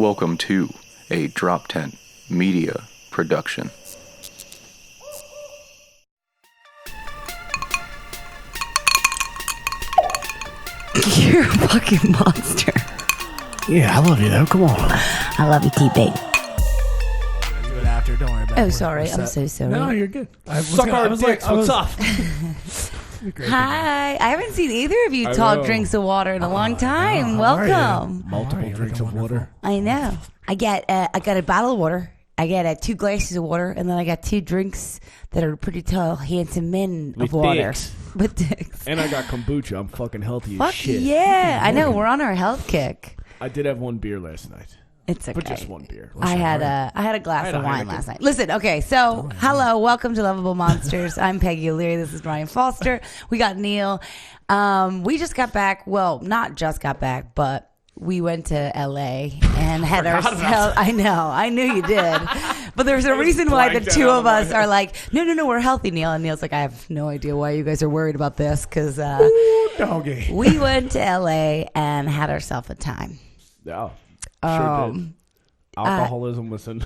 Welcome to a Drop Tent Media Production. You're a fucking monster. Yeah, I love you though. Come on. I love you, T-Babe. Do it after. Don't worry about it. Oh, sorry. I'm so sorry. No, you're good. What's up? Hi. I haven't seen either of you talk drinks of water in a long time. Welcome. Multiple drinks of water. I know. I got a bottle of water. I got 2 glasses of water, and then I got 2 drinks that are pretty tall, handsome men With of water. dicks. With dicks. And I got kombucha. I'm fucking healthy Fuck as shit. yeah. I know. We're on our health kick. I did have one beer last night. It's okay. But just one beer. I had a glass of wine last night. Listen, okay, so hello, welcome to Lovable Monsters. I'm Peggy O'Leary. This is Ryan Foster. We got Neil. We just got back. Well, not just got back, but we went to LA and had ourselves. I know, I knew you did, but there's a reason why the two of us are like, no, we're healthy, Neil. And Neil's like, I have no idea why you guys are worried about this because Doggy. we went to LA and had ourselves a time. Yeah. Sure did. Alcoholism was in.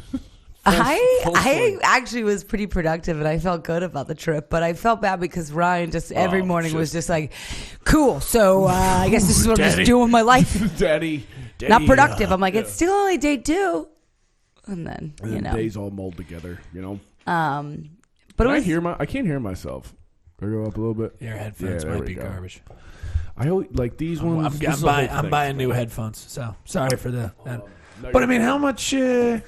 I actually was pretty productive and I felt good about the trip, but I felt bad because Ryan just every morning was just like, cool, so I guess this is what I'm just doing with my life. Daddy. Not productive. I'm like, it's still only day 2. And then, and then days all mold together, you know. But I can't hear myself. Can I go up a little bit? Your headphones might be garbage. I always like these ones. I'm buying new headphones, so sorry for that. But I mean, how much? Yeah,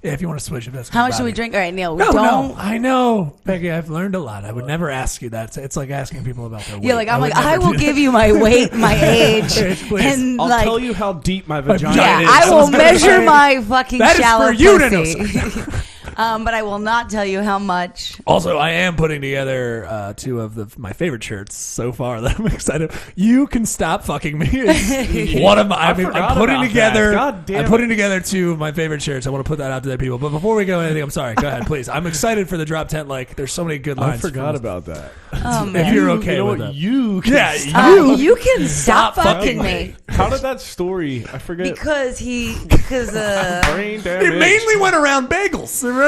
if you want to switch it, that's how much should we drink? All right, Neil. No, I know, Peggy. I've learned a lot. I would never ask you that. It's like asking people about their weight. Yeah, like I will give you my weight, my age, and I'll tell you how deep my vagina is. Yeah, I will measure my fucking shallow pussy. That is for you to know. But I will not tell you how much. Also, I am putting together 2 of my favorite shirts so far that I'm excited. You can stop fucking me. One of my, I'm putting together 2 of my favorite shirts. I want to put that out to the people. But before we go anything, I'm sorry. Go ahead, please. I'm excited for the drop tent. Like, there's so many good lines. I forgot about that. Oh, man. If you're okay with that, you can you can stop fucking me. How did that story? I forget. Because brain damage. It mainly went around bagels. Remember?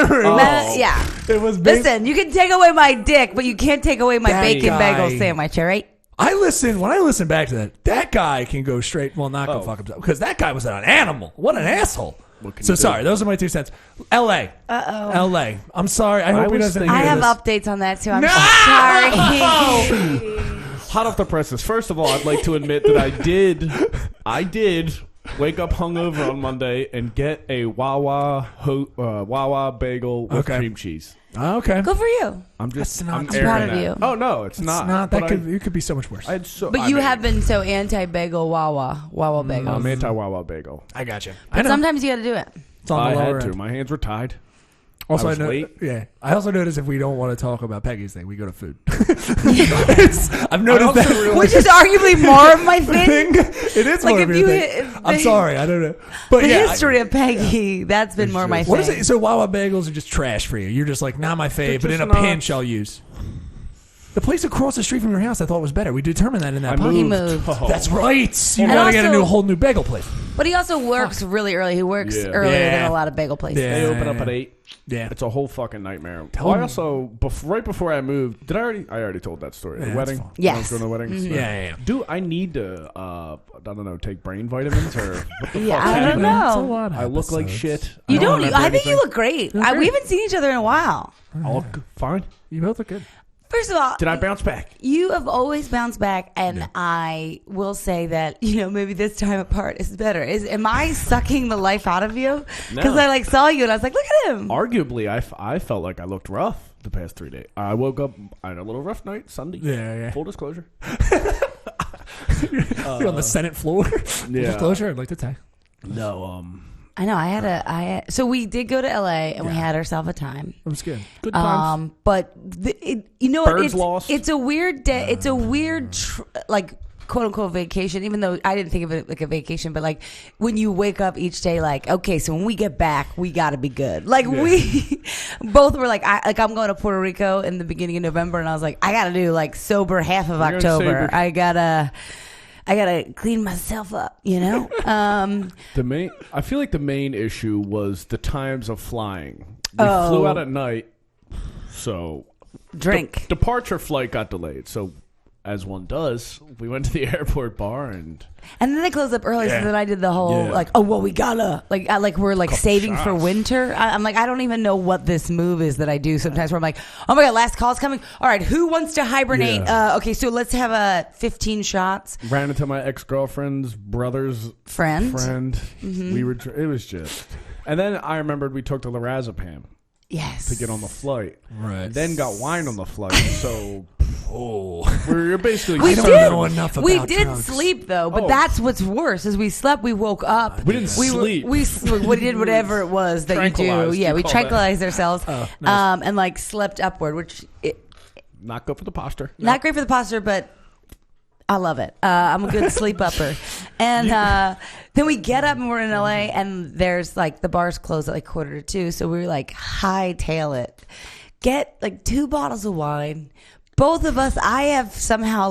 Yeah. It was. Listen, you can take away my dick, but you can't take away my bacon bagel sandwich. All right. When I listen back to that guy can go straight. Well, not go fuck himself because that guy was an animal. What an asshole. So sorry, those are my 2 cents. L.A. L.A. I'm sorry. I hope he doesn't hear I have this. updates on that too. I'm sorry. Hot off the presses. First of all, I'd like to admit that I did wake up hungover on Monday and get a Wawa bagel with cream cheese. Okay. Good for you. I'm proud of you. Oh no, it's not. It could be so much worse. But you have been so anti-bagel Wawa bagels. I'm anti-Wawa bagel. I got you. But sometimes you got to do it. It's on the lower had to. end. My hands were tied. Also, I also noticed if we don't want to talk about Peggy's thing, we go to food. I've noticed that, which is arguably more of my thing. It is like more of your thing. I'm sorry, I don't know. But the history of Peggy, that's been more my thing. What is it? So Wawa bagels are just trash for you. You're just like, not my fave, but in a pinch I'll use. The place across the street from your house I thought was better. We determined that in that podcast. He moved. That's right. You got to get a whole new bagel place. But he also works really early. He works earlier than a lot of bagel places. They open up at 8. Yeah, it's a whole fucking nightmare. I also right before I moved, I already told that story. The wedding, yes, I was going to the wedding. Mm-hmm. Yeah. Do I need to? I don't know. Take brain vitamins or? What the fuck I don't know. I look like shit. You don't. I think you look great. We haven't seen each other in a while. I look fine. You both look good. First of all, did I bounce back? You have always bounced back, and I will say that maybe this time apart is better. Am I sucking the life out of you? Because I saw you and I was like, look at him. Arguably, I felt like I looked rough the past 3 days. I woke up. I had a little rough night Sunday. Yeah. Full disclosure. You're on the Senate floor. Full disclosure. I'd like to tell you. No. I know. So we did go to LA and we had ourselves a time. It was good. Good times. But Birds lost. It's a weird day. It's a weird quote unquote vacation. Even though I didn't think of it like a vacation, but when you wake up each day, okay, so when we get back, we got to be good. We both were I'm going to Puerto Rico in the beginning of November, and I was like, I got to do sober half of October. I gotta clean myself up, you know. I feel like the main issue was the times of flying. We flew out at night, so drink. Departure flight got delayed. So, as one does, we went to the airport bar and then they closed up early. So then I did the whole we gotta we're saving shots for winter. I'm like, I don't even know what this move is that I do sometimes. Where I'm like, oh my god, last call's coming. All right, who wants to hibernate? Okay, so let's have 15 shots. Ran into my ex-girlfriend's brother's friend. Mm-hmm. It was just, and then I remembered we took the lorazepam. Yes. To get on the flight. Right. Then got wine on the flight. So, we're basically... We did drugs. sleep, though. But that's what's worse, is we slept, we woke up. We didn't sleep. We did whatever it was that you do. Yeah, we tranquilized ourselves. Nice. And, slept upward, which... Not good for the posture. Not great for the posture, but... I love it. I'm a good sleep upper. And then we get up and we're in LA and there's the bars close at 1:45. So we were hightail it. Get 2 bottles of wine. Both of us, I have somehow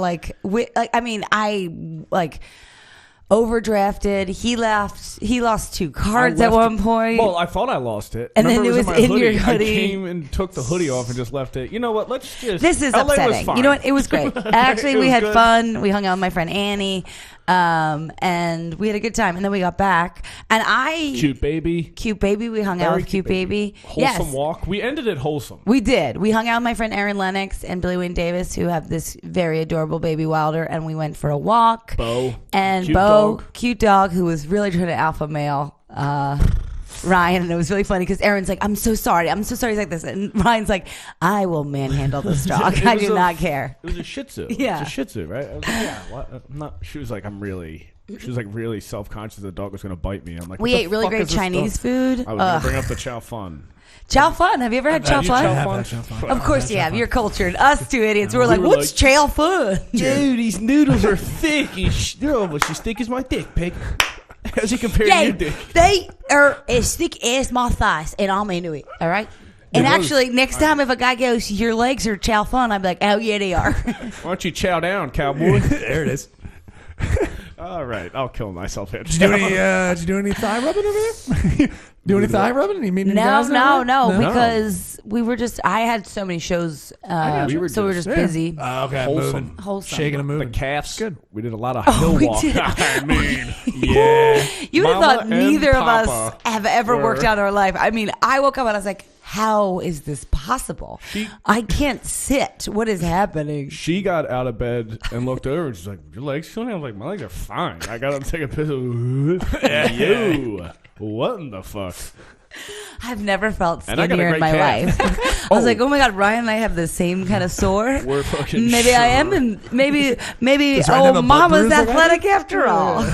overdrafted. He lost 2 cards at one point. Well, I thought I lost it. And then it was in your hoodie. I came and took the hoodie off and just left it. You know what? Let's just... This is LA upsetting. You know what? It was great. Actually, we had fun. We hung out with my friend Annie. And we had a good time. And then we got back. And Cute baby. We hung out with Cute baby. Wholesome walk. We ended it wholesome. We did. We hung out with my friend Erin Lennox and Billy Wayne Davis, who have this very adorable baby Wilder. And we went for a walk. Cute dog, who was really trying to alpha male Ryan, and it was really funny because Aaron's like, I'm so sorry. He's like this, and Ryan's like, I will manhandle this dog. I do not care. It was a Shih Tzu. Yeah, it's a Shih Tzu, right? I was like, yeah. What? She was like, She was really self-conscious the dog was going to bite me. I'm like, we ate really great Chinese food. I was going to bring up the chow fun. Chow fun. Have you ever had chow fun? Of course you have. You're cultured. Us 2 idiots. We're like, what's chow fun? Dude, these noodles are thick. They're almost as thick as my dick, Peg. How's he compared to your dick? They are as thick as my thighs, and I'm into it. All right. And actually, next time if a guy goes, your legs are chow fun, I'd be like, oh yeah, they are. Why don't you chow down, cowboy? There it is. All right, I'll kill myself here. Did you do any thigh rubbing over there? Do any thigh rubbing? You meet any guys no, because we were just. I had so many shows, we were just busy. Okay, wholesome, shaking and moving. The calves, good. We did a lot of hill walk. I mean, yeah. You would have thought neither of us have ever worked out in our life. I mean, I woke up and I was like, how is this possible? I can't sit. What is happening? She got out of bed and looked over and she's like, your legs feeling? I was like, my legs are fine. I got up to take a piss. You. What in the fuck? I've never felt skinnier in my life. I was like, oh my god, Ryan and I have the same kind of sore. We're fucking maybe I am, and maybe mama's athletic after all.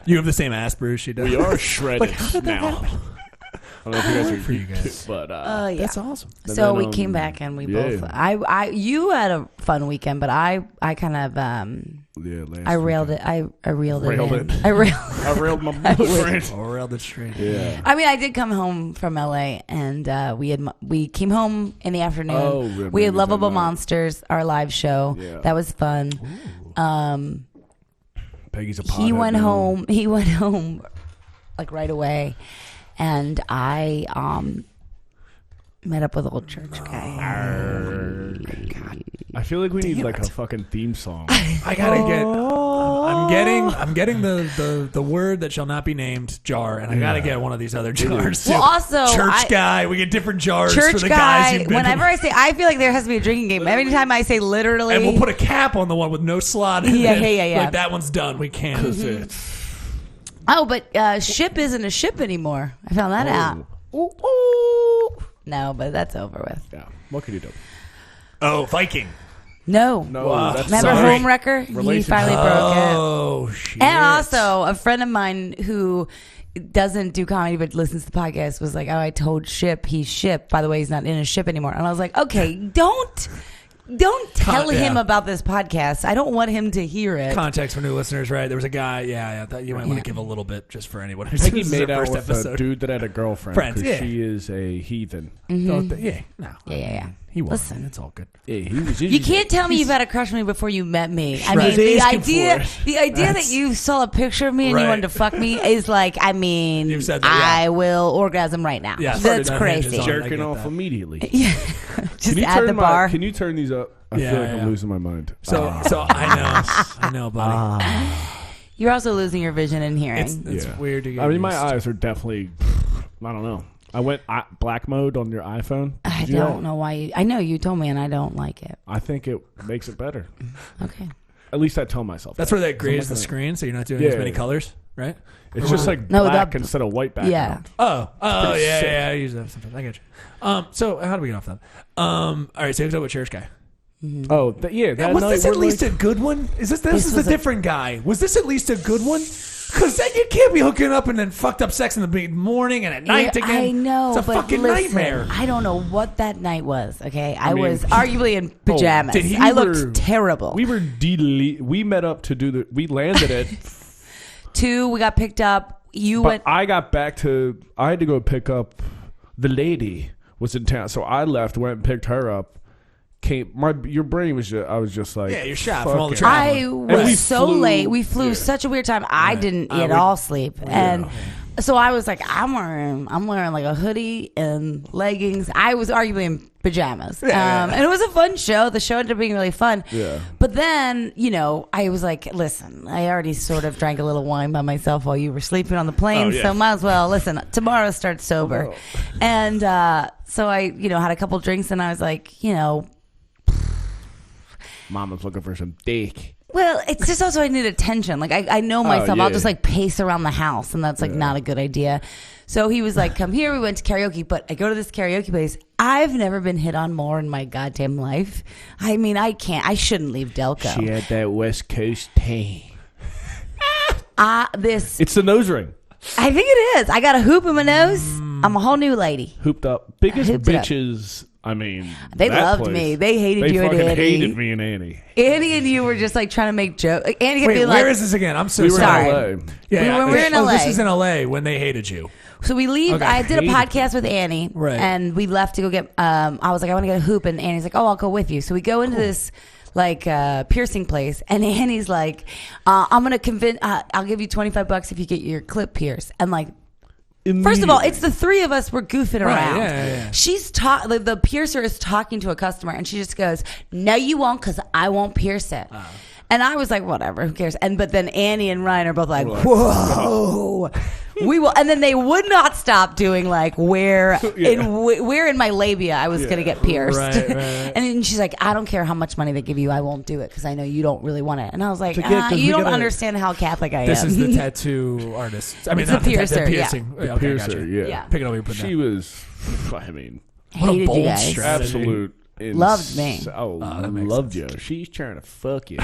You have the same ass bruise she does. We are shredded now. I don't know if you guys are for you guys, but yeah. That's awesome. So we came back and we both. You had a fun weekend, but I kind of I railed it. I reeled it. I railed my boyfriend. I railed it straight. Yeah. I mean, I did come home from LA, and we came home in the afternoon. We had Lovable Monsters, our live show. Yeah. That was fun. Peggy's a pothead. He went home like right away. And I met up with old church guy. God. I feel like we need like a fucking theme song. I gotta get. I'm getting the word that shall not be named jar, and I gotta get one of these other jars too. Well, also church guy, we get different jars church for the guy, guys. You've been whenever I say, I feel like there has to be a drinking game. Every time I say literally, and we'll put a cap on the one with no slot. Yeah. Like that one's done. We can't. Mm-hmm. Oh, but ship isn't a ship anymore. I found that out. Ooh. No, but that's over with. Yeah. What could you do? Oh, Viking. No. That's remember Homewrecker? He finally broke it. Oh, shit. And also, a friend of mine who doesn't do comedy but listens to the podcast was like, oh, I told Ship he's Ship. By the way, he's not in a ship anymore. And I was like, okay, don't Don't tell him about this podcast. I don't want him to hear it. Context for new listeners, right? There was a guy. I thought you might want to give a little bit just for anyone who's Peggy made out with a dude that had a girlfriend because she is a heathen. Yeah. He was. Listen, it's all good. Yeah, he was. You can't tell me you've had a crush on me before you met me. I mean, the idea that you saw a picture of me and you wanted to fuck me is like, I mean, You've said that, I will orgasm right now. Yeah, that's crazy. Jerking off immediately. Yeah, just at the bar. Can you turn these up? I feel like I'm losing my mind. So I know, buddy. You're also losing your vision and hearing. It's weird to get I mean, my eyes are definitely, I don't know. I went black mode on your iPhone. I don't know why I know you told me and I don't like it. I think it makes it better. Okay. At least I tell myself that's that. where that grays the screen, so you're not doing as many colors, right? It's just like black instead of white background. Yeah. Oh, yeah. I use that sometimes. I get you. So how do we get off that? All right, so you go with Cherish Guy. Mm-hmm. Oh, that was this at least a good one? Is this is a different guy? Was this at least a good one? Because then you can't be hooking up and then fucked up sex in the morning and at night again. I know, it's a fucking nightmare. I don't know what that night was. Okay, I was arguably in pajamas. I looked terrible. We were we met up to do the. We landed at 2. We got picked up. I got back to. I had to go pick up the lady was in town, so I left, went and picked her up. Your brain was just, I was just like, you're shot from all the travel. I was so late. We flew such a weird time. I didn't at all sleep, and so I was like, I'm wearing like a hoodie and leggings. I was arguably in pajamas, and it was a fun show. The show ended up being really fun. Yeah. But then, I was like, listen, I already sort of drank a little wine by myself while you were sleeping on the plane, so might as well listen. Tomorrow start sober, and so I, had a couple drinks, and I was like, Mama's looking for some dick. Well, it's just also I need attention. Like I know myself. I'll just like pace around the house, and that's like not a good idea. So he was like, "Come here." We went to karaoke, but I go to this karaoke place. I've never been hit on more in my goddamn life. I mean, I can't. I shouldn't leave Delco. She had that West Coast tea. It's the nose ring. I think it is. I got a hoop in my nose. I'm a whole new lady. Hooped up. Biggest bitches. I mean, they loved me. They hated you and Annie. They fucking hated me and Annie. Annie and you were just like trying to make jokes. Annie could be like, where is this again? I'm so sorry. We were in LA. Yeah, we were in LA. This is in LA when they hated you. So we leave. I did a podcast with Annie, and we left to go get. I was like, I want to get a hoop, and Annie's like, oh, I'll go with you. So we go into this like piercing place, and Annie's like, I'm gonna convince. I'll give you $25 if you get your clip pierced, and like. First of all, it's the three of us. We're goofing around. Yeah. She's the piercer is talking to a customer, and she just goes, "No, you won't, because I won't pierce it." And I was like, "Whatever, who cares?" But then Annie and Ryan are both like, "Whoa, we will." And then they would not stop doing like where in my labia I was going to get pierced. Right. And then she's like, "I don't care how much money they give you, I won't do it because I know you don't really want it." And I was like, "You don't understand how Catholic I am." This is the tattoo artist. I mean, the piercer. The piercing. Yeah. Okay, piercer. Yeah. Pick it up. Put she was. I mean, hated bold you guys. strategy. Absolute. Loved me. Loved you. She's trying to fuck you.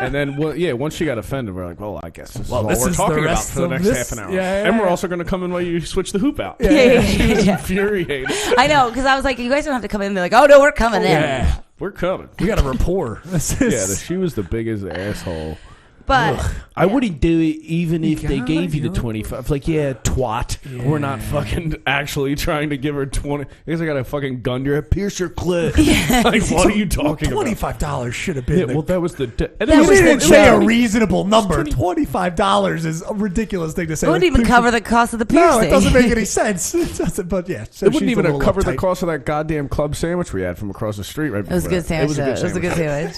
And then, once she got offended, we're like, well, I guess this is what we're talking about for the next half an hour. And we're also going to come in while you switch the hoop out. She was infuriated. I know, because I was like, you guys don't have to come in. They're like, oh, no, we're coming in. We're coming. We got a rapport. She was the biggest asshole. But I wouldn't do it even if they gave you the 25. Like, twat. Yeah. We're not fucking actually trying to give her 20. I guess I got a fucking gun to your head. Pierce your clit. Yeah. Like, what are you talking about? $25 should have been. Well, that was the. And you didn't say a reasonable number. $25 is a ridiculous thing to say. It wouldn't even cover the cost of the piercing. No, it doesn't make any sense. It doesn't. But yeah, so it wouldn't even cover the cost of that goddamn club sandwich we had from across the street. Right. It was a good sandwich. It was a good sandwich.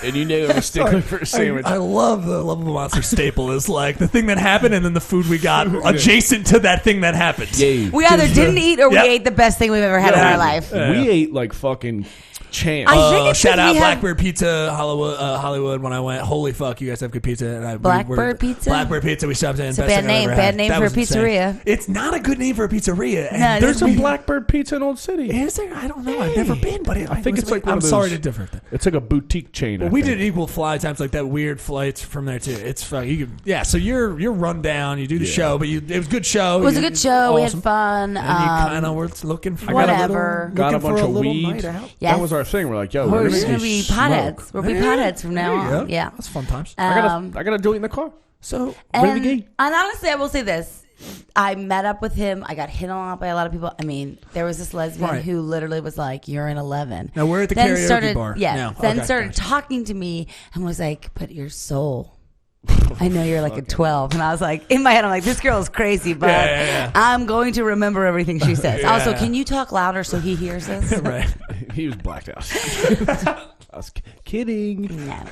And you know I'm a stickler for a sandwich. I love the Lovable Monster staple is like the thing that happened and then the food we got adjacent to that thing that happened. Yeah. We either didn't eat or we ate the best thing we've ever had in our life. We ate like fucking champs. Shout out Blackbird Pizza Hollywood when I went. Holy fuck, you guys have good pizza. And Blackbird Pizza? Blackbird Pizza. We stopped in. It's a bad name. Bad name for a pizzeria. It's not a good name for a pizzeria. No, there's some Blackbird Pizza in Old City. Is there? I don't know. I've never been, but I think it's like I'm sorry to differ. It's like a boutique chain. Well, we did equal fly times like that. Weird flights from there too. It's fun. So you're run down. You do the show, but it was a good show. It was a good show. We had fun. And you kind of were looking for whatever. Got a bunch of weed. Yes. That was our our thing. We're like, yo, We're we're just gonna gonna be potheads. We'll be potheads from now on. Yeah. That's fun times. I gotta do it in the car. So And honestly, I will say this. I met up with him. I got hit on by a lot of people. I mean, there was this lesbian who literally was like, "You're in 11." Now we're at the karaoke bar. Yeah. now. Then Okay, started gotcha. talking to me and was like, "But your soul." I know you're like a 12. And I was like, in my head, I'm like, this girl is crazy, but I'm going to remember everything she says. Yeah. Also, can you talk louder so he hears us? Right. He was blacked out. I was kidding. No.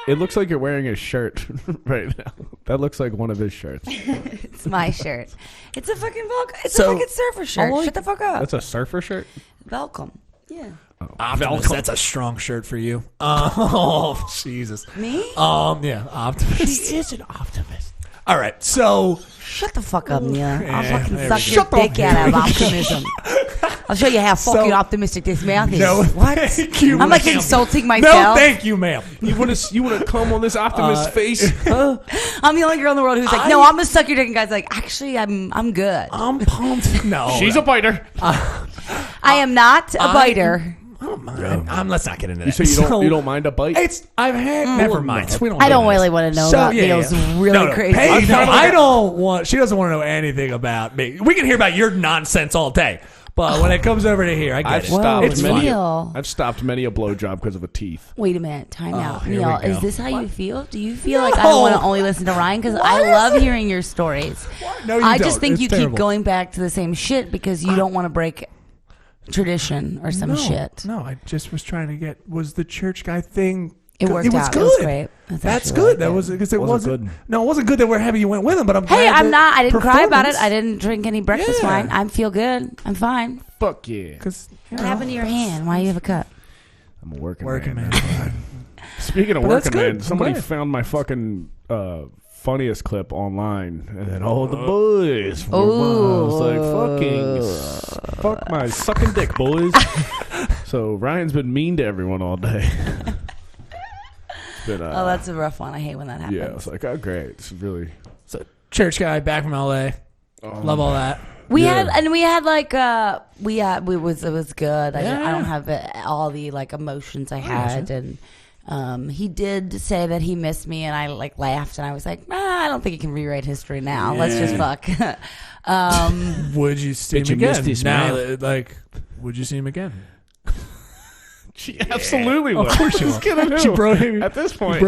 It looks like you're wearing a shirt right now. That looks like one of his shirts. It's my shirt. It's a fucking Velcro. It's So- a fucking surfer shirt. Shut the fuck up. That's a surfer shirt? Welcome. Yeah. Optimus, that's a strong shirt for you. Oh, Jesus. Me? Yeah, Optimus. He is an optimist. All right, so Shut the fuck up, Neil. I'll Yeah, fucking there suck we your go. dick out of optimism. I'll show you how fucking optimistic this mouth is. No, What? thank you, I'm like ma'am. insulting No, myself. thank you, ma'am. You wanna come on this optimist face? Huh? I'm the only girl in the world who's like, no, I'm gonna suck your dick. And guys like, actually, I'm good. I'm pumped. No, She's a biter. I am not a biter. I don't mind. Let's not get into that. So you don't mind a bite? It's I've had. Never mind. We I don't really want to know about Neil's really crazy. Hey, no, stuff. I don't want. She doesn't want to know anything about me. We can hear about your nonsense all day, but when it comes over to here, I get I've it. stopped It's many. fine. Neil. I've stopped many a blowjob because of a teeth. Wait a minute. Time out. here we Neil, go. is this how you feel? Do you feel like I want to only listen to Ryan? Because I love hearing your stories. No, you I don't. just think It's you terrible. keep going back to the same shit because you don't want to break tradition or some shit. No, I just was trying to get. Was the church guy thing? It worked It was out. good. It was great. That's actually good. really That was because it wasn't. good. No, it wasn't good that we're happy you went with him. But I'm glad. Hey, I'm that not. I didn't cry about it. performance- I didn't drink any breakfast Yeah. wine. I feel good. I'm fine. Fuck yeah. Because What happened to your hand? Why do you have a cut? I'm a working man. Speaking of But that's working man, good. somebody I'm glad. found my fucking funniest clip online, and then all the boys. I was like, fuck my sucking dick, boys. So Ryan's been mean to everyone all day. It's been, Oh, that's a rough one. I hate when that happens. yeah. It's like, oh great, this is really. So church guy back from LA. Love all that. We Yeah. had like it was good. I don't have all the like emotions I had, and he did say that he missed me, and I like laughed, and I was like, I don't think he can rewrite history now. Let's just fuck. Would you see him you again? missed this, now, man. like, would you see him again? She absolutely Of was. course she Who's will. kidding who? She broke him. At this point.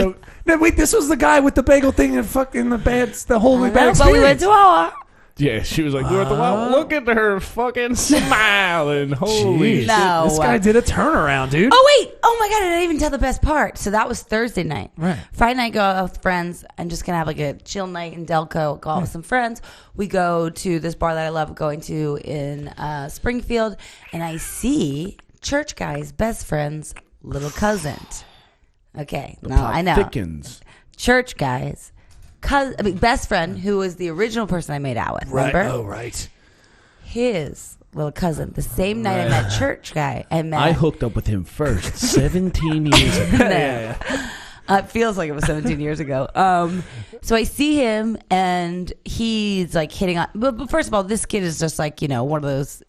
No, wait, this was the guy with the bagel thing and fucking the whole bad But experience. we went to Wawa. Yeah, she was like, we were at the well. Look at her fucking smiling. Holy Jeez. shit. No. This guy did a turnaround, dude. Oh wait! Oh my god! I didn't even tell the best part. So that was Thursday night. Right. Friday night, go out with friends. I'm just gonna have like a chill night in Delco. Go out with some friends. We go to this bar that I love going to in Springfield, and I see church guy's best friend's little cousin. Okay, now I know Thickens. church guy's best friend, who was the original person I made out with. Right. Remember? Oh, right. His little cousin. The same night I met church guy. I met. I hooked up with him first 17 years ago. It feels like it was 17 years ago. So I see him, and he's like hitting on. But first of all, this kid is just like, one of those.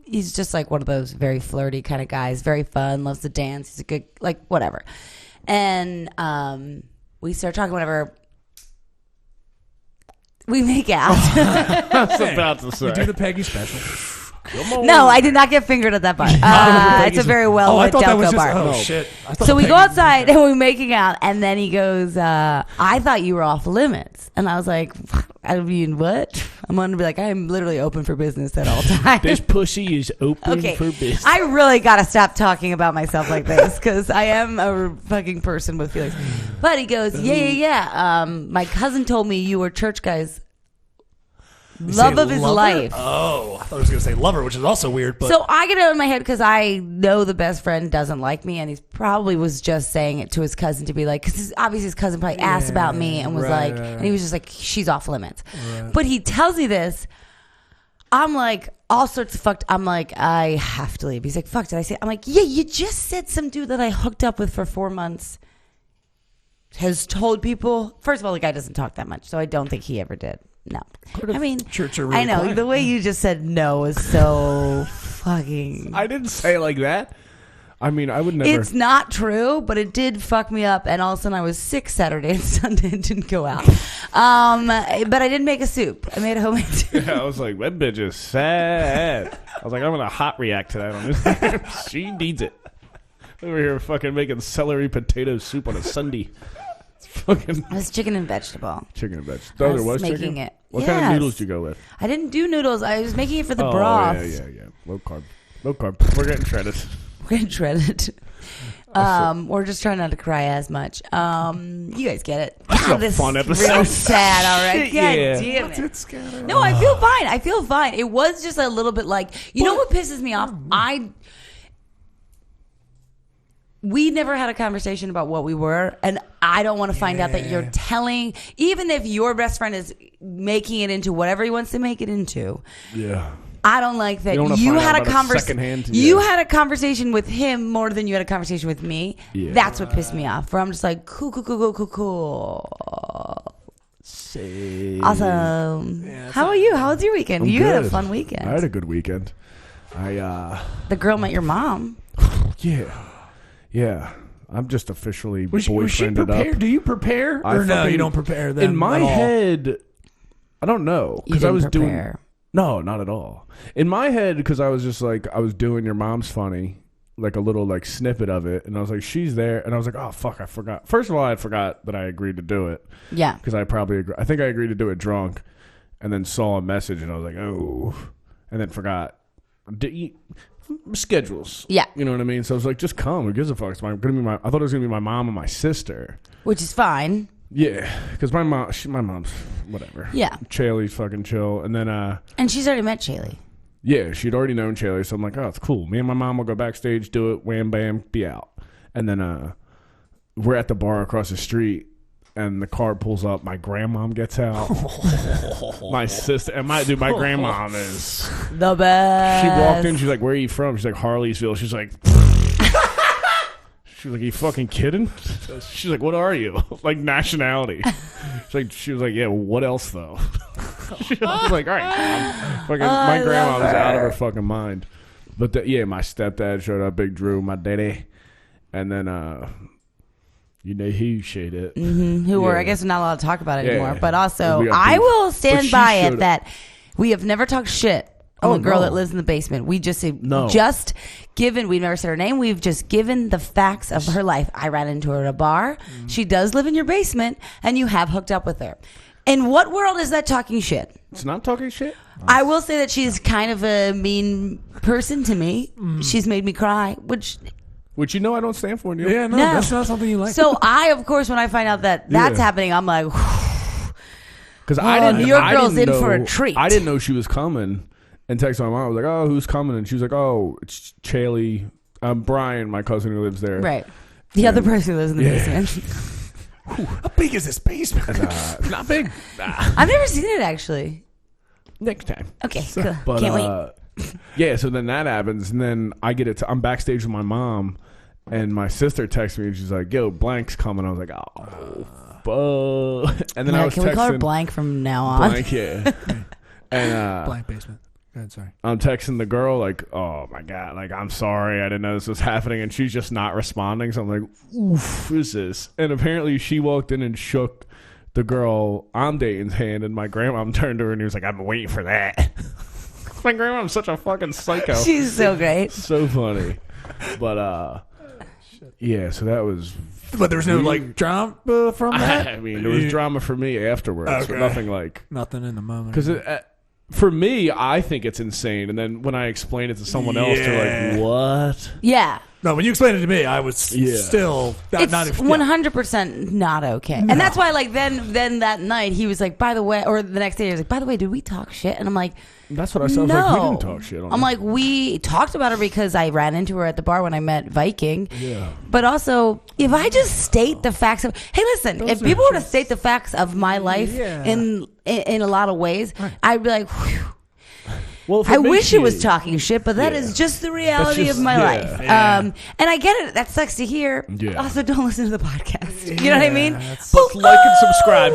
He's just like one of those very flirty kind of guys. Very fun, loves to dance. He's a good, like, whatever. And we start talking. Whatever. We make out. I was about to say. You do the Peggy special. No, I did not get fingered at that bar. It's a very well lit Delco bar. Oh, shit. I thought So we Peggy- go outside and we're making out, and then he goes, I thought you were off limits. And I was like, I mean, what? I'm going to be like, I am literally open for business at all times. This pussy is open Okay, for business. I really got to stop talking about myself like this, because I am a fucking person with feelings. But he goes, yeah. My cousin told me you were church guys. Love Say of his lover? life. Oh, I thought I was going to say lover, which is also weird. But So I get it in my head because I know the best friend doesn't like me, and he probably was just saying it to his cousin to be like, because obviously his cousin probably asked about me and was right. and he was just like, she's off limits. But he tells me this. I'm like, all sorts of fucked. I'm like, I have to leave. He's like, fuck, did I say? I'm like, yeah, you just said some dude that I hooked up with for 4 months has told people. First of all, the guy doesn't talk that much, so I don't think he ever did. No. I mean, church are really I know quiet. the way you just said no is so fucking. I didn't say it like that. I mean, I would never. It's not true, but it did fuck me up. And all of a sudden, I was sick Saturday and Sunday and didn't go out. But I did make a soup. I made a homemade soup. Yeah, I was like, that bitch is sad. I was like, I'm gonna hot react to that on this. She needs it. Over here, fucking making celery potato soup on a Sunday. It's fucking. It was chicken and vegetable. Chicken and vegetable. I was making chicken? it. What kind of noodles did you go with? I didn't do noodles. I was making it for the broth. Yeah. Low carb. We're getting shredded. We're getting shredded. We're just trying not to cry as much. You guys get it. This is a fun episode. Real sad. All right. God damn it. No, I feel fine. I feel fine. It was just a little bit like, you know what pisses me off? We never had a conversation about what we were, and I don't want to find out that you're telling, even if your best friend is making it into whatever he wants to make it into. Yeah. I don't like that you had a conversation. You had a conversation with him more than you had a conversation with me. Yeah. That's what pissed me off. Where I'm just like, cool. Same. Awesome. Yeah, how are you? How was your weekend? You had a fun weekend. I had a good weekend. The girl met your mom. Yeah. I'm just officially boyfriended up. Do you prepare? Or no, you don't prepare them in my head, I don't know. Because I was doing... No, not at all. In my head, because I was just like, I was doing Your Mom's Funny, like a little like snippet of it, and I was like, she's there, and I was like, oh fuck, I forgot. First of all, I forgot that I agreed to do it. Yeah. Because I think I agreed to do it drunk, and then saw a message, and I was like, oh, and then forgot. Schedules. Yeah. You know what I mean? So I was like, just come. Who gives a fuck? I thought it was gonna be my mom and my sister, which is fine. Yeah, because my mom's whatever. Yeah, Chaley's fucking chill, and then and she's already met Chaley. Yeah, she'd already known Chaley, so I'm like, oh, it's cool. Me and my mom will go backstage, do it, wham bam, be out, and then we're at the bar across the street, and the car pulls up. My grandmom gets out. My sister and my grandmom is the best. She walked in. She's like, "Where are you from?" She's like, "Harleysville." She's like. She was like, "Are you fucking kidding?" She's like, "What are you?" Like nationality. She was like, "Yeah, what else though?" I was like, "All right." My grandma was out of her fucking mind. But my stepdad showed up, Big Drew, my daddy, and then he shaded. Who were I guess not allowed to talk about it anymore. But also, I will stand by it that we have never talked shit. The girl that lives in the basement. We just we've never said her name. We've just given the facts of her life. I ran into her at a bar. She does live in your basement, and you have hooked up with her. In what world is that talking shit? It's not talking shit. I will say that she's kind of a mean person to me. She's made me cry, which I don't stand for. Yeah, no, that's not something you like. So I, of course, when I find out that that's happening, I'm like, because New York girl's in for a treat. I didn't know she was coming. And texted my mom. I was like, "Oh, who's coming?" And she was like, "Oh, it's Chaley, Brian, my cousin who lives there." Right. The other person who lives in the basement. How big is this basement? Not big. I've never seen it actually. Next time. Okay, cool. But, can't wait. So then that happens, and then I get it. I'm backstage with my mom, and my sister texts me, and she's like, "Yo, Blank's coming." I was like, "Oh, fuck!" And then I was can texting. We call her Blank from now on? Blank, yeah. And Blank basement. Go ahead, sorry. I'm texting the girl like, "Oh my god, like I'm sorry, I didn't know this was happening," and she's just not responding. So I'm like, "Oof, who's this?" And apparently she walked in and shook the girl I'm dating's hand, and my grandma turned to her and he was like, "I've been waiting for that." My grandma's such a fucking psycho. She's so great, so funny. But yeah, so that was. But there was no like drama from that. I mean, there was drama for me afterwards, but nothing in the moment. Because for me, I think it's insane, and then when I explain it to someone else, they're like, "What?" Yeah. No, when you explained it to me, I was still not 100% not okay. No. And that's why, like, then that night he was like, "By the way," or the next day he was like, "By the way, did we talk shit?" And I'm like, "That's what I said." No. I was like, "We didn't talk shit." I'm like, "We talked about her because I ran into her at the bar when I met Viking." Yeah. But also, if I just state the facts of, hey, listen, if people were to state the facts of my life in a lot of ways, I'd be like, whew. Well, I wish it was talking shit, but that is just the reality of my life. Yeah. And I get it. That sucks to hear. Yeah. Also, don't listen to the podcast. You know what I mean? Like and subscribe.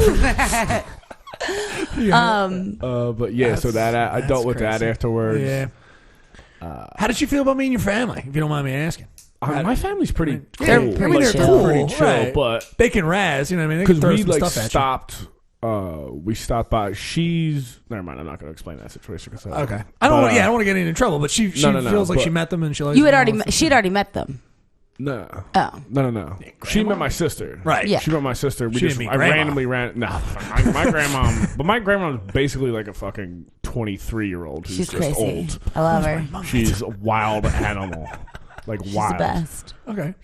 But yeah, so that I dealt with that afterwards. Yeah. How did you feel about me and your family, if you don't mind me asking? My family's pretty cool. They're pretty chill. Pretty chill, right. but they can razz. You know what I mean? They can throw we some like stuff at you. stopped. We stopped by. Never mind. I'm not going to explain that situation. Okay. I don't want to get into trouble, but she feels like she met them and she likes. She'd already met them. No. Oh. No. She met my sister. Right. Yeah. She met my sister. I randomly ran. No, my grandma. But my grandma was basically like a fucking 23-year-old who's She's just crazy. old. I love her. She's a wild animal. Like She's wild. the best. Okay.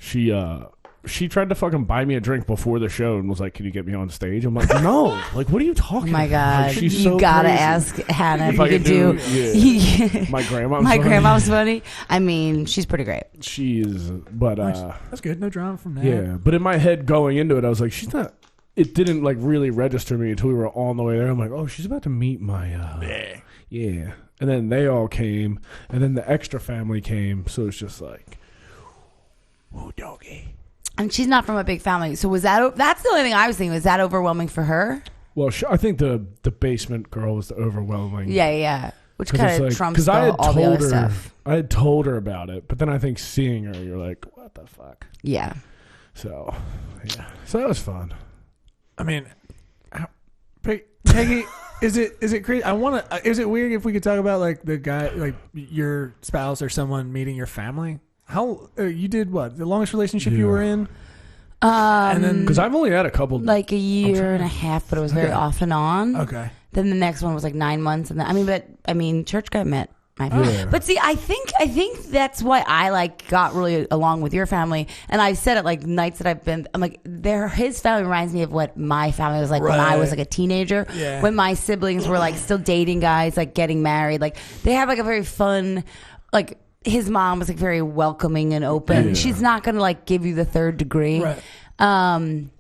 She tried to fucking buy me a drink before the show and was like, "Can you get me on stage?" I'm like, "No, like, what are you talking?" Oh my god, like, she's you so gotta crazy. ask Hannah if I you could do. Yeah. My grandma. My grandma's funny. I mean, she's pretty great. She is, but that's good. No drama from that. Yeah, but in my head going into it, I was like, she's not. It didn't like really register me until we were on the way there. I'm like, oh, she's about to meet my. Yeah, and then they all came, and then the extra family came, so it's just like, oh, doggy. And she's not from a big family, so was that? That's the only thing I was thinking. Was that overwhelming for her? Well, I think the basement girl was the overwhelming. Yeah. Which kind of trumps I had all the other her, stuff. I had told her about it, but then I think seeing her, you're like, what the fuck? Yeah. So, yeah. So that was fun. I mean, Peggy, is it crazy? Is it weird if we could talk about like the guy, like your spouse or someone meeting your family? How you did what? The longest relationship you were in? And then because I've only had a couple, like a year and a half, but it was very off and on. Okay. Then the next one was like 9 months, and then church guy met my family. Yeah. But see, I think that's why I like got really along with your family. And I've said it like nights that I've been. I'm like, his family reminds me of what my family was like when I was like a teenager. Yeah. When my siblings were like still dating guys, like getting married. Like they have like a very fun, like. His mom was like very welcoming and open. Yeah. She's not gonna like give you the third degree. Right. And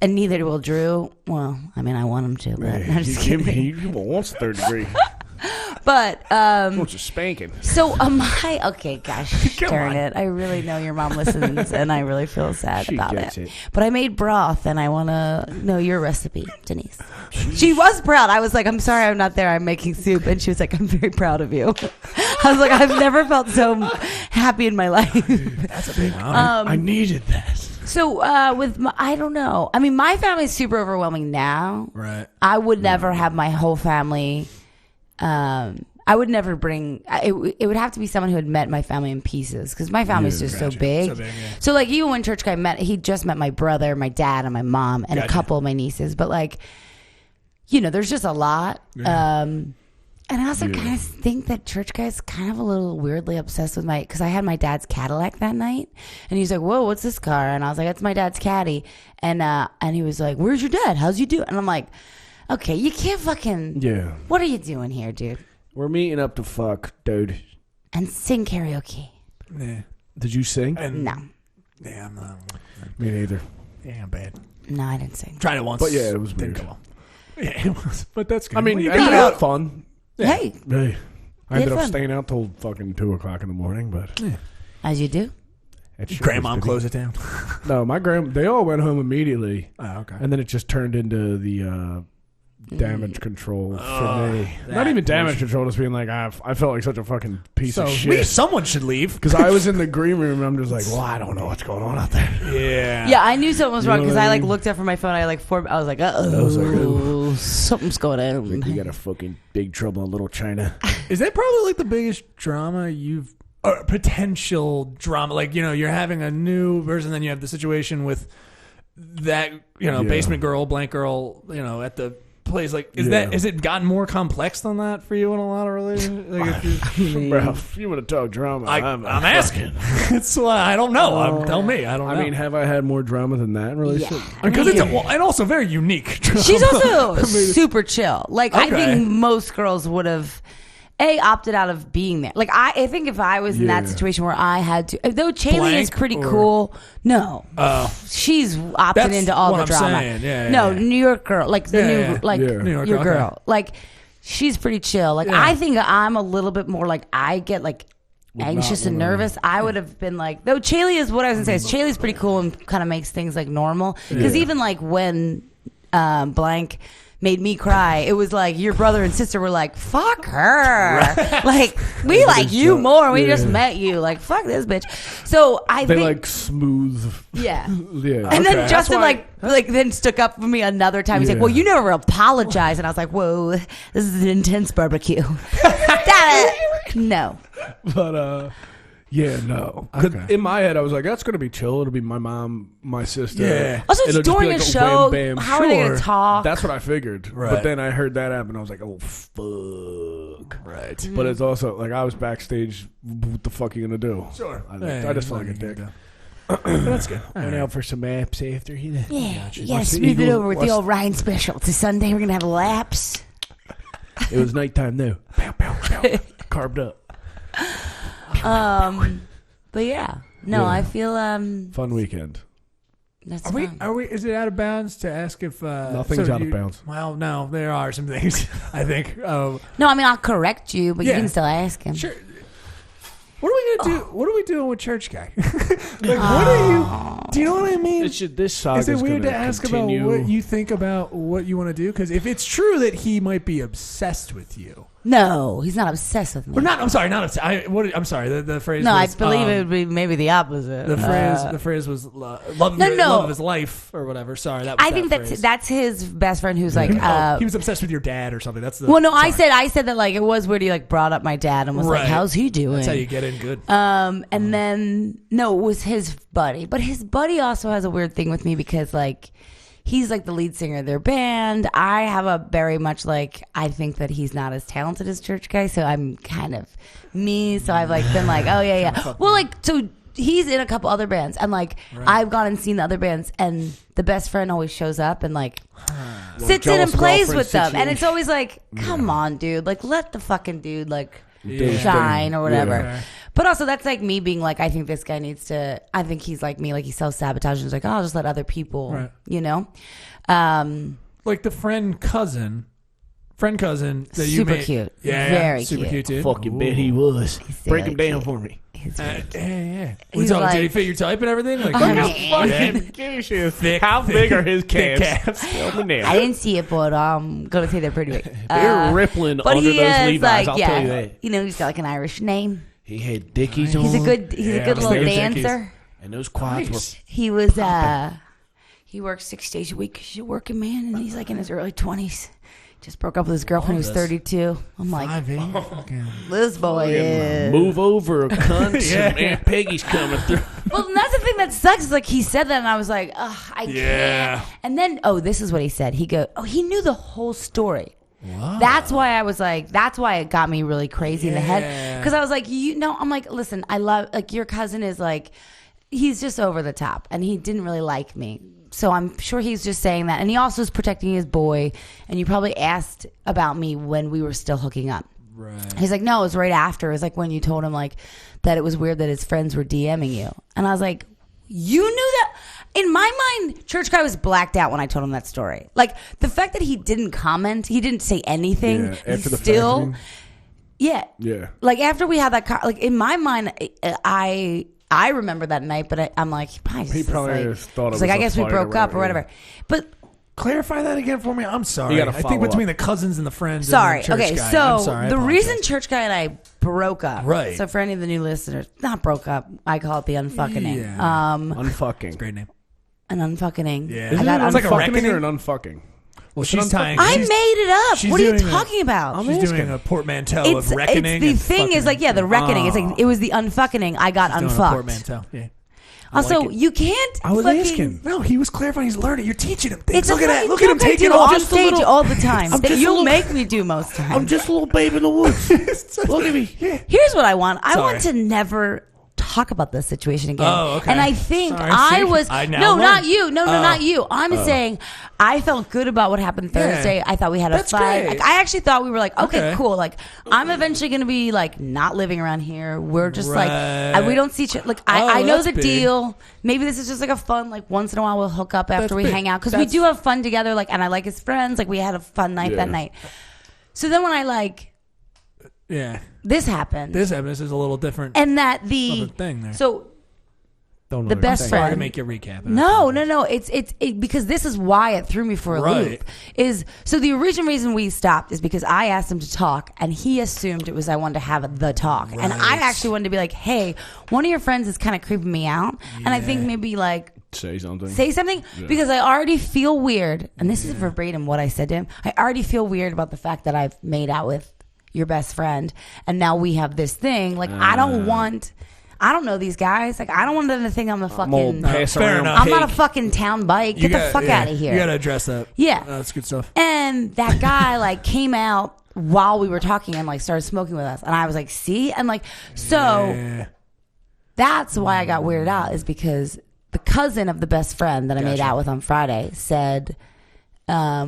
neither will Drew. Well, I mean, I want him to, but I'm just kidding. He wants third degree. But He wants a spanking. so okay, gosh darn it. I really know your mom listens and I really feel sad She about gets it. it. But I made broth and I want to know your recipe, Denise. She was proud. I was like, I'm sorry I'm not there. I'm making soup. And she was like, I'm very proud of you. I was like, I've never felt so happy in my life. That's a big honor. I needed that. So I don't know. I mean, my family's super overwhelming now. Right. I would never have my whole family. I would never bring. It would have to be someone who had met my family in pieces because my family's just so big. So like even when church guy met, he just met my brother, my dad, and my mom, and a couple of my nieces. But like, there's just a lot. And I also kind of think that church guy's kind of a little weirdly obsessed with because I had my dad's Cadillac that night, and he's like, "Whoa, what's this car?" And I was like, "That's my dad's Caddy," and he was like, "Where's your dad? How's you doing?" And I'm like, "Okay, you can't fucking What are you doing here, dude?" We're meeting up to fuck, dude. And sing karaoke. Yeah. Did you sing? No, Yeah, I'm not. Me neither. Yeah, I'm bad. no, I didn't sing. Tried it once. But yeah, it was Didn't weird. go well. Yeah, it was. But that's good. I mean, Well, you I got ended out. up fun. Hey, Hey, I ended up fun. staying out till fucking 2:00 in the morning, but as you do. Grandma closed it down. No, they all went home immediately, Oh, okay. and then it just turned into the damage control for me. Not even damage control, just being like, I felt like such a fucking piece of shit. Someone should leave. Because I was in the green room, and I'm just like, well, I don't know what's going on out there. Yeah. Yeah, I knew something was wrong know because what I I like mean? looked up from my phone. I was like, uh-oh, something's going on. Like, you got a fucking big trouble in Little China. Is that probably like the biggest drama you've or potential drama? Like, you're having a new person, then you have the situation with that, basement girl, blank girl, at the place. Like, is it gotten more complex than that for you in a lot of relationships? Like, Bro, if you want to talk drama, I'm asking. It's why I don't know. Tell me. I don't know. I mean, have I had more drama than that in relationships? Yeah. because it's and also very unique. Drama. She's also super chill. Like, I Okay. think most girls would have opted out of being there. Like, I think if I was in that situation where I had to, though Chaley is Blank pretty or- cool. No, Oh. she's opted That's into all what the I'm drama. saying. Yeah, no, yeah. New York girl, like the Yeah, new, yeah. like Yeah. New York your girl, girl, okay. like she's pretty chill. Like Yeah. I think I'm a little bit more like I get like anxious and nervous. I would have been like, though Chaley is what I was gonna say is Chaley's pretty cool and kind of makes things like normal because even like when blank made me cry. It was like your brother and sister were like, fuck her. Like, we like you more. We just met you. Like, fuck this bitch. So I think. They like smooth. Yeah. Yeah. And then Justin then stuck up for me another time. He's like, well, you never apologize. And I was like, whoa, this is an intense barbecue. No. But, yeah, no. In my head, I was like, that's going to be chill. It'll be my mom, my sister. Yeah. Also, it's during a show. Wham, bam. How are they going to talk? That's what I figured. Right. But then I heard that happen. I was like, oh, fuck. Right. But it's also, like, I was backstage. What the fuck are you going to do? Sure. I just felt like a dick. That's good. Went out for some apps after. Yeah, smooth it over with the old Ryan special. To Sunday, we're going to have laps. It was nighttime, though. Pow, pow, pow. Carved up. But yeah, no, I feel fun weekend. That's Are we? fun. Are we? Is it out of bounds to ask if Nothing's out of bounds? Well, no, there are some things. I think. No, I mean I'll correct you, but you can still ask him. Sure. What are we gonna do? What are we doing with Church Guy? Like, what are you? Do you know what I mean? This saga is it weird to ask continue. about what you think about what you want to do? Because if it's true that he might be obsessed with you, No, he's not obsessed with me. or not. I'm sorry, not obsessed. I'm sorry. The phrase. No, was, I believe it would be maybe the opposite. The phrase was love of his life or whatever. Sorry, that was I think that's his best friend who's like he was obsessed with your dad or something. That's the well, no, sorry. I said that like it was weird. He like brought up my dad and was like, "How's he doing?" That's how you get in good. And then no, it was his buddy, but his buddy also has a weird thing with me because like he's like the lead singer of their band. I have a very much like I think that he's not as talented as Church Guy, so I'm kind of me. So I've like been like, oh yeah. Well, like so he's in a couple other bands, and like I've gone and seen the other bands, and the best friend always shows up and like sits in and plays with them, and it's always like, come on, dude, like let the fucking dude like shine or whatever. Yeah. But also that's like me being like, I think this guy needs to, I think he's like me, like he self-sabotages and he's like, oh, I'll just let other people, you know? Like the friend cousin that you super made. cute. Yeah, very super cute too. Fucking bet he was. Break him down cute. for me. He's very cute. Yeah. He's So, like- did he fit your type and everything? Like, Thick, how big are his calves? Tell me now. I didn't see it, but I'm going to say they're pretty big. They're rippling But under he those is Levi's, like, I'll yeah, tell you that. you know, he's got like an Irish name. He had Dickies on. He's a good little thinking dancer. And those quads were... He was, he works 6 days a week. He's a working man, and he's like in his early 20s. Just broke up with his girlfriend who's 32. I'm like, this boy is. Move over, cunt. Aunt Peggy's coming through. Well, and that's the thing that sucks. Is like he said that, and I was like, ugh, I can't. And then, this is what he said. He he knew the whole story. Wow. That's why I was like, that's why it got me really crazy in the head. Because I was like, I'm like, listen, I love, like, your cousin is like, he's just over the top, and he didn't really like me. So I'm sure he's just saying that. And he also is protecting his boy, and you probably asked about me when we were still hooking up. Right. He's like, no, it was right after. It was like when you told him like that it was weird that his friends were DMing you. And I was like, you knew that? In my mind, Church Guy was blacked out when I told him that story. Like the fact that he didn't comment, he didn't say anything. Yeah, after the still, fact, yeah. Like after we had that, like in my mind, I remember that night, but I'm like, he probably just thought it was like, I a guess we fight broke up or whatever, whatever. But clarify that again for me. I'm sorry. You gotta I think follow between up. the cousins and the friends. sorry. And the Church Okay, Guy. so I'm sorry, I the apologize. reason Church Guy and I broke up, right? So for any of the new listeners, not broke up. I call it the unfucking. Yeah. Unfucking. Great name. An unfucking. Yeah. Isn't I it got like a unfucking reckoning? or an unfucking? Well, she's tying. I made it up. she's What are you doing talking about? She's doing a portmanteau of reckoning. It's the thing is like, yeah, the reckoning. It's like it was the unfucking. I got Doing a unfucked. portmanteau. Yeah. Also, you can't. I was fucking, asking. No, he was clarifying. He's learning. You're teaching him things. It's Look a at that. fucking Look at him joke I taking do off. on stage all the time. That just a you little- make me do most times. I'm just a little babe in the woods. Look at me. Here's what I want. I Sorry. want to never talk about this situation again. Oh, okay. And I think Sorry. I See? was I now no, learned. not you. No, not you. I'm saying I felt good about what happened Thursday. Yeah. I thought we had a That's fight. great. Like, I actually thought we were like, okay, Okay. cool. Like I'm eventually going to be like not living around here. We're just like we don't see each like I know that's the big. deal. Maybe this is just like a fun like once in a while we'll hook up after That's we big. hang out because we That's- do have fun together. Like and I like his friends. Like we had a fun night that night. So then when I like Yeah. this happened. This is a little different. And that the Other thing there. so the best friend. I'm sorry to make you recap. No. It's because this is why it threw me for a loop. So the original reason we stopped is because I asked him to talk, and he assumed it was I wanted to have the talk, and I actually wanted to be like, hey, one of your friends is kind of creeping me out, and I think maybe like say something because I already feel weird, and this is verbatim what I said to him. I already feel weird about the fact that I've made out with your best friend, and now we have this thing. Like I don't know these guys. Like I don't want them to think I'm a fucking. Fair enough. I'm not a fucking town bike. Get the fuck out of here. You gotta address that. Yeah, that's good stuff. And that guy like came out while we were talking and like started smoking with us, and I was like, see, and like so. That's why I got weirded out, is because the cousin of the best friend that I made out with on Friday said.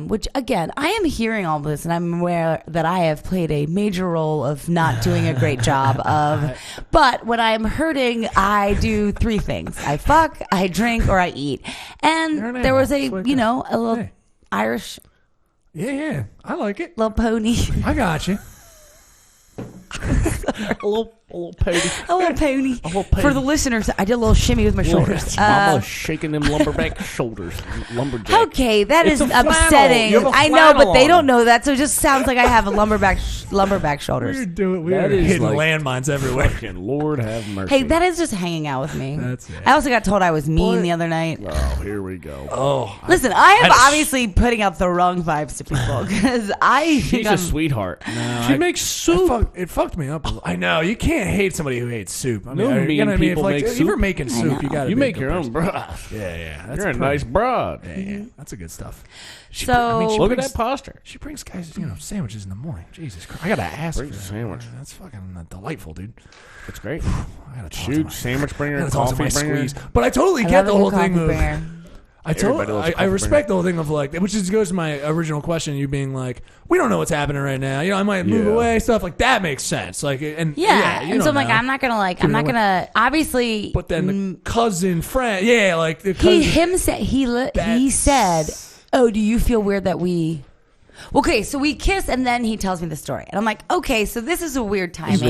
Which again, I am hearing all this, and I'm aware that I have played a major role of not doing a great job of. But when I'm hurting, I do 3 things: I fuck, I drink, or I eat. And there was a little Irish. Yeah, I like it. Little pony. I got you. a little pony. A little pony. For the listeners, I did a little shimmy with my shoulders. Mama shaking them lumberback shoulders. Lumberjack. Okay, that is upsetting. I know, but they don't know that, so it just sounds like I have a lumberback shoulders. We're hitting landmines everywhere. Fucking Lord have mercy. Hey, that is just hanging out with me. That's it. I also got told I was mean the other night. Oh, here we go. Oh, listen, I am obviously putting out the wrong vibes to people because she's a sweetheart. No, she makes soup. It fucked me up. I know. You can't hate somebody who hates soup. I mean, people make soup. If you're making soup, you got to. You make your own broth. Yeah. You're a nice broad. Yeah. That's a good stuff. Look at that posture. She brings guys, sandwiches in the morning. Jesus Christ. I got to ask for a sandwich. That's fucking delightful, dude. That's great. I got to shoot, sandwich bringer, coffee bringer. But I totally get the whole thing of... I respect the whole thing of like, which goes to my original question. You being like, we don't know what's happening right now. I might move away, stuff like that makes sense. Like, and and so I'm like, I'm not gonna obviously. But then the cousin friend, like the cousin, he said, oh, do you feel weird that we? Okay, so we kiss, and then he tells me the story, and I'm like, okay, so this is a weird timing.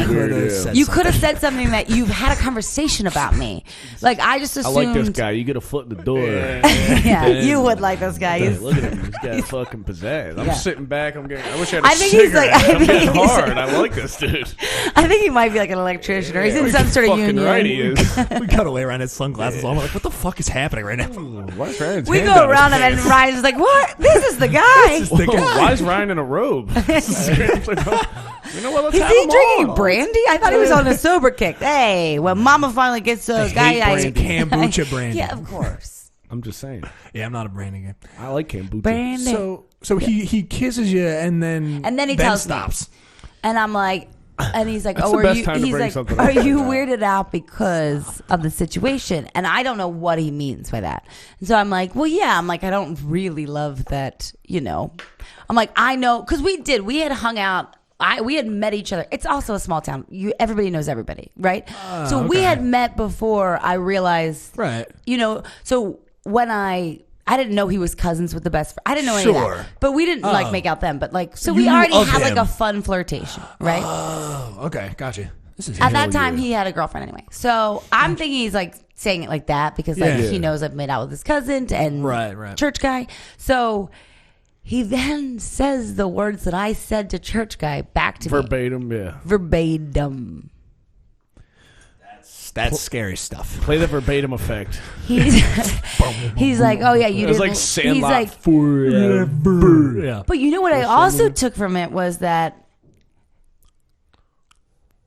You could have said something that you've had a conversation about me. Like I just assumed. I like this guy. You get a foot in the door. Yeah, you would like this guy. Look at him. He's got fucking pizzazz. I'm sitting back. I wish I had I think cigarette. I'm getting hard. I like this dude. I think he might be like an electrician, or he's in some sort of union. Right, he is. We cut away around his sunglasses. I'm like, what the fuck is happening right now? We go around and then Ryan's like, what? This is the guy. Why is Ryan in a robe? You know what? Let's is have he them drinking all. brandy? I thought he was on a sober kick. Hey, when Mama finally gets a guy, kombucha brandy. Yeah, of course. I'm just saying. Yeah, I'm not a brandy guy. I like kombucha. Brandy. So he kisses you and then he tells stops. Me. And I'm like, and he's like, That's oh, the best time to bring something up are you like that. weirded out because of the situation? And I don't know what he means by that. And so I'm like, well, yeah. I'm like, I don't really love that, I'm like, I know, because we had hung out. We had met each other. It's also a small town. Everybody knows everybody, right? So we had met before I realized, right? So when I didn't know he was cousins with the best friend. I didn't know any of that. But we didn't make out then. But we already had like a fun flirtation, right? Oh, okay, gotcha. At that time, he had a girlfriend anyway. So I'm thinking he's like saying it like that because he knows I've made out with his cousin and church guy. So he then says the words that I said to church guy back to verbatim, me. Verbatim. That's scary stuff. Play the verbatim effect. He's like, oh yeah, you did. It was like Sandlot he's like, forever. Yeah. But you know what I also took from it was that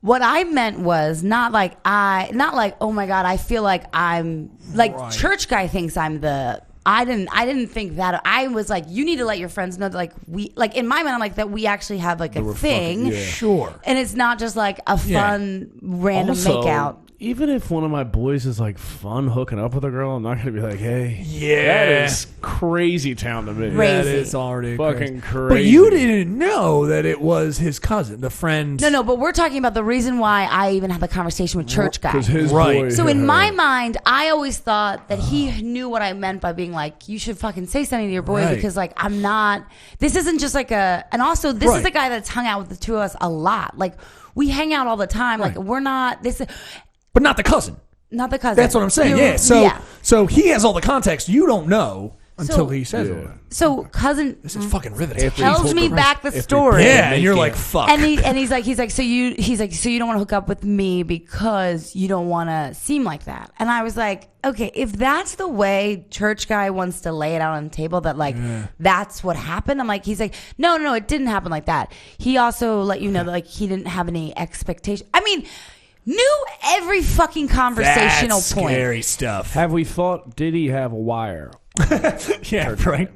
what I meant was not like, oh my God, I feel like I'm like church guy thinks I'm the. I didn't think that. I was like, you need to let your friends know that like we like in my mind I'm like that we actually have like a thing. Sure. And it's not just like a fun random makeout. Even if one of my boys is like fun hooking up with a girl, I'm not gonna be like, hey, that is crazy town to me. Crazy. That is already fucking crazy. But you didn't know that it was his cousin, the friend. No, but we're talking about the reason why I even had the conversation with church guy. His boy, so in my mind, I always thought that he knew what I meant by being like, you should fucking say something to your boy because like I'm not. This isn't just like and also this is a guy that's hung out with the two of us a lot. Like we hang out all the time. Like we're not this. But not the cousin. Not the cousin. That's what I'm saying. So he has all the context. You don't know until he says it. So cousin, this is fucking riveting. tells me back the story. Yeah, and you're like, fuck. And he's like, so you don't want to hook up with me because you don't want to seem like that. And I was like, okay, if that's the way church guy wants to lay it out on the table, that like that's what happened. I'm like, he's like, no, it didn't happen like that. He also let you know that like he didn't have any expectation. I mean, knew every fucking conversational That's point. Scary stuff. Have we thought? Did he have a wire? Yeah, right.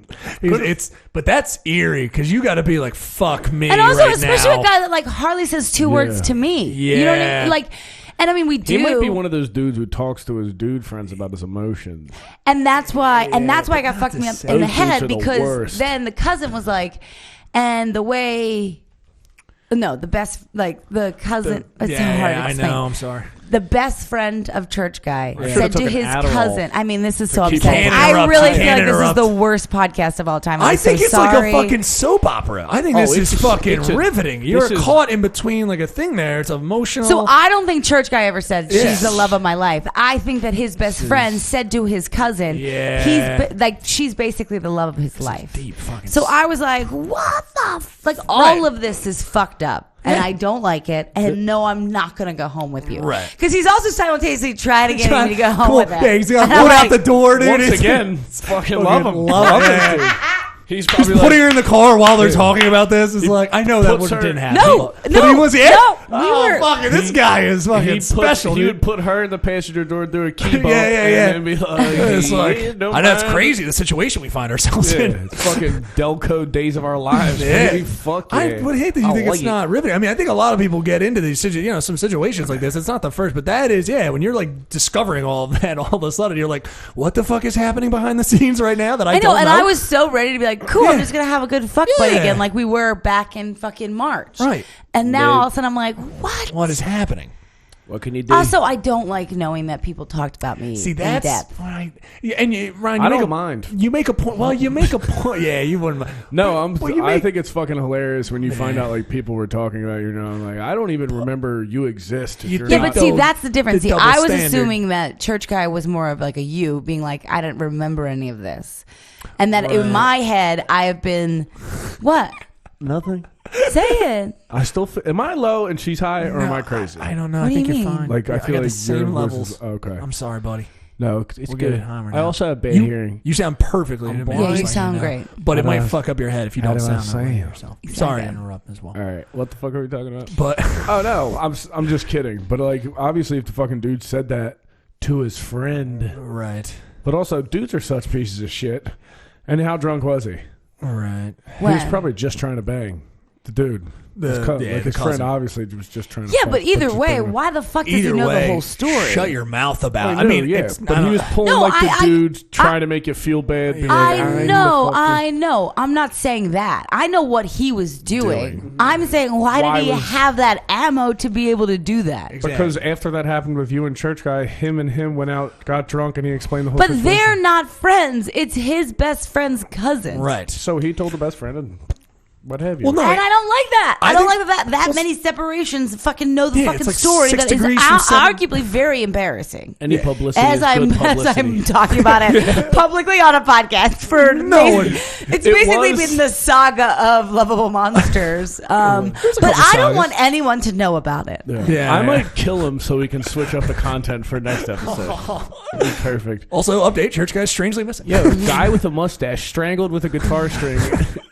But that's eerie because you got to be like, fuck me. And also, right especially now. a guy that like hardly says two words to me. Yeah, you know what I mean? Like, and I mean, we do. He might be one of those dudes who talks to his dude friends about his emotions. And that's why, it got fucked me up in the head because worst. then the cousin was like, and the way, no, the best, like the cousin. It's so hard to explain. I know. I'm sorry. The best friend of church guy said to his Adderall cousin. I mean, this is so keep upsetting. on I interrupt. really You feel can't like this is interrupt. the worst podcast of all time. I think so it's sorry. like a fucking soap opera. I think this is fucking riveting. You're caught in between like a thing there. It's emotional. So I don't think church guy ever said she's the love of my life. I think that his best friend said to his cousin, she's basically the love of his life. Deep fucking. So I was like, what the like all of this is fucked up. And I don't like it. And no, I'm not going to go home with you. Right. Because he's also simultaneously trying to get me to go home with him. Yeah, he's got to put out the door, dude. Once again, fucking love him. Love him. He's probably putting her in the car while they're talking about this. Is like, I know that didn't happen. No, but he was we were. This guy is fucking special. He would put her in the passenger door, do a key bump, and then be like, it's like, I know it's crazy the situation we find ourselves in. It's fucking Delco Days of Our Lives. Baby. Fuck yeah. I would hate that you think it's not riveting. I mean, I think a lot of people get into these, some situations like this. It's not the first, but that is, when you're like discovering all of that, all of a sudden you're like, what the fuck is happening behind the scenes right now that I don't know? And I was so ready to be like, cool, I'm just gonna have a good fuck buddy again, like we were back in fucking March, right? And now all of a sudden I'm like, what is happening? What can you do? Also, I don't like knowing that people talked about me in depth. Right. And Ryan, I don't mind. You make a point. Well, you make a point. Yeah, you wouldn't mind. No, I think it's fucking hilarious when you find out like people were talking about you. I'm like, I don't even remember you exist. But see, that's the difference. See, I was assuming that church guy was more of like a you being like, I didn't remember any of this, and that in my head I have been what? Nothing. Say it. I still am I low and she's high, or am I crazy? I don't know. What I think do you you're mean? fine. Like I feel like the same your levels. Okay. I'm sorry, buddy. No, it's We'll good. get it hammered I now. also have bad hearing. You sound perfectly. Yeah, you sound great. But it might fuck up your head if you don't do I sound that way sound? yourself. You Sorry to sound good. interrupt as well. All right, what the fuck are we talking about? But oh no, I'm just kidding. But like, obviously, if the fucking dude said that to his friend, right. But also, dudes are such pieces of shit. And how drunk was he? Right. He was probably just trying to bang the dude. His cousin. friend obviously was just trying to. Yeah, but either way, why the fuck does he know the whole story? Shut your mouth about. Well, I mean, but he was pulling the dude trying to make you feel bad. Being I know. I'm not saying that. I know what he was doing. I'm saying why did he have that ammo to be able to do that? Exactly. Because after that happened with you and church guy, him went out, got drunk, and he explained the whole. But situation. they're not friends. It's his best friend's cousin. Right. So he told the best friend and. What have you? Well, no, and I don't like that. I don't like that many separations fucking know the fucking story that is arguably very embarrassing. Any publicity as I'm talking about it publicly on a podcast for it's basically been the saga of Lovable Monsters. But I don't want anyone to know about it. Yeah. I might kill him so we can switch up the content for next episode. Perfect. Also, update: church guy's strangely missing. Yeah, guy with a mustache strangled with a guitar string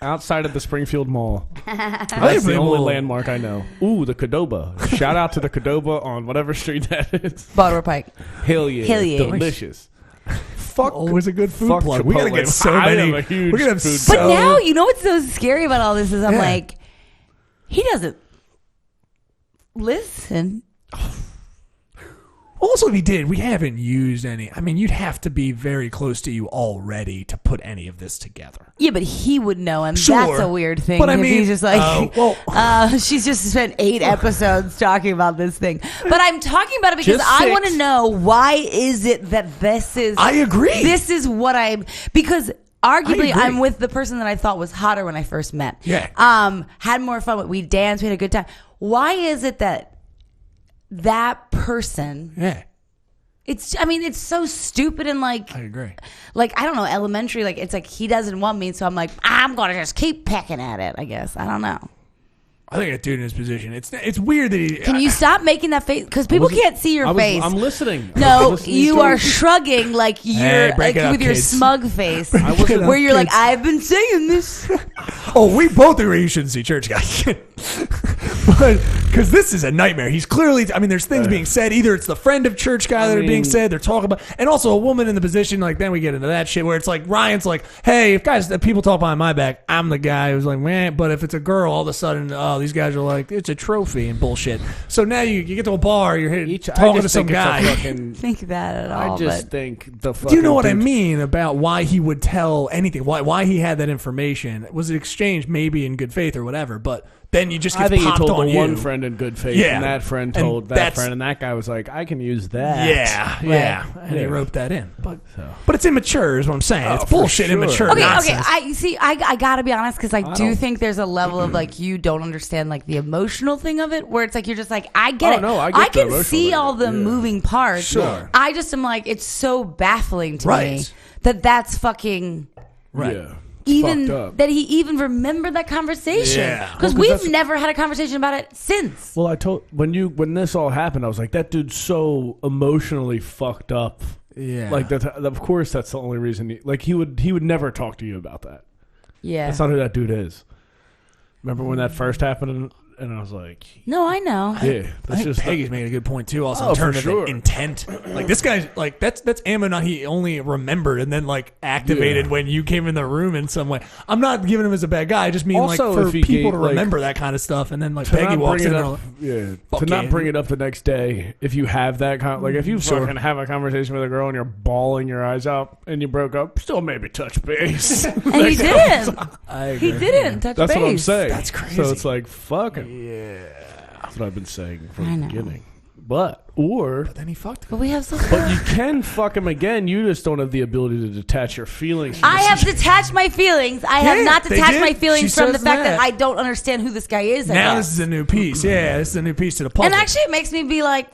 outside of the Springfield Mall. That's the only landmark I know. Ooh, the Cadoba. Shout out to the Cadoba on whatever street that is. Baltimore Pike. Hell yeah. Delicious. Fuck. Always a good food plug. Chipotle. We gotta get so many. We're gonna have food. But now, you know what's so scary about all this is I'm like, he doesn't listen. Also, if he did, we haven't used any. I mean, you'd have to be very close to you already to put any of this together. Yeah, but he would know, and Sure. that's a weird thing. But I mean, he's just like, she's just spent 8 episodes talking about this thing. But I'm talking about it because I want to know, why is it that this is... I agree. This is what because... Arguably, I'm with the person that I thought was hotter when I first met. Yeah. Had more fun. We danced. We had a good time. Why is it that person It's so stupid and like. I agree. Like, I don't know, elementary, like, it's like he doesn't want me, so I'm like, I'm going to just keep pecking at it, I guess. I don't know. I think a dude in his position, it's weird that he... Can you stop making that face? Because people can't see your face. I'm listening. No, you are shrugging like you're like with your smug face. Where you're like, I've been saying this. Oh, we both agree you shouldn't see church guys. Because this is a nightmare. He's clearly... there's things being said. Either it's the friend of church guy that are being said. They're talking about... And also a woman in the position, like, then we get into that shit where it's like, Ryan's like, hey, if people talk behind my back, I'm the guy who's like, man. But if it's a girl, all of a sudden, these guys are like, it's a trophy and bullshit. So now you get to a bar, you're talking to some guy. Think that at all. I just think the fucking... Do you know what I mean about why he would tell anything? Why he had that information? Was it exchanged maybe in good faith or whatever? But then you just get popped on you. I think he told the one friend in good faith, and that friend told that friend, and that guy was like, I can use that. Yeah. And he roped that in. But it's immature is what I'm saying. It's bullshit, sure. Immature nonsense. I gotta be honest, because I do think there's a level of like, you don't understand like the emotional thing of it, where it's like, you're just like, I get it. No, I can see all the moving parts. Sure. I just am like, it's so baffling to me that's fucking... Right. Yeah. Even that he even remembered that conversation, because we've never had a conversation about it since. Well, I told when this all happened, I was like, that dude's so emotionally fucked up. Yeah, like that. Of course, that's the only reason. He would never talk to you about that. Yeah, that's not who that dude is. Remember when that first happened? And I was like, no, I know. Yeah, that's just Peggy's made a good point too. Also, in terms of intent, like this guy's like that's ammo. Not he only remembered and then like activated when you came in the room in some way. I'm not giving him as a bad guy. I just mean also, like for people to remember that kind of stuff, and then like Peggy walks in. To not bring it up the next day if you have that like if you fucking have a conversation with a girl and you're bawling your eyes out and you broke up, still maybe touch base. And he didn't. He didn't touch base. That's what I'm saying. That's crazy. So it's like fuck it. Yeah, that's what I've been saying from the beginning. But then he fucked him. But we have some. But you can fuck him again. You just don't have the ability to detach your feelings. I have detached my feelings. I have not detached my feelings from the fact that I don't understand who this guy is. Now this is a new piece. Yeah, this is a new piece to the puzzle. And actually, it makes me be like,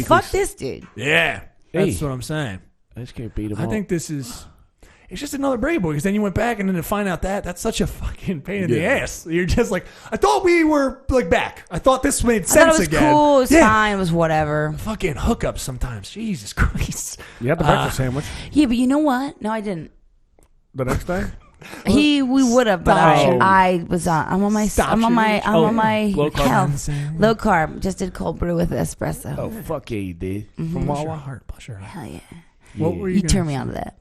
fuck this dude. Yeah, that's what I'm saying. I just can't beat him. I think this is. It's just another Brady boy, because then you went back and then to find out that's such a fucking pain in the ass. You're just like, I thought we were like back. I thought this made sense again. It was cool. It was fine. It was whatever. Fucking hookups sometimes. Jesus Christ. You had the breakfast sandwich. Yeah, but you know what? No, I didn't. The next day? We would have, but I was on. I'm on my low health. Low carb. Just did cold brew with espresso. Oh fuck yeah, you did. From Wawa Heart. Hell yeah. What were you turned me on to that.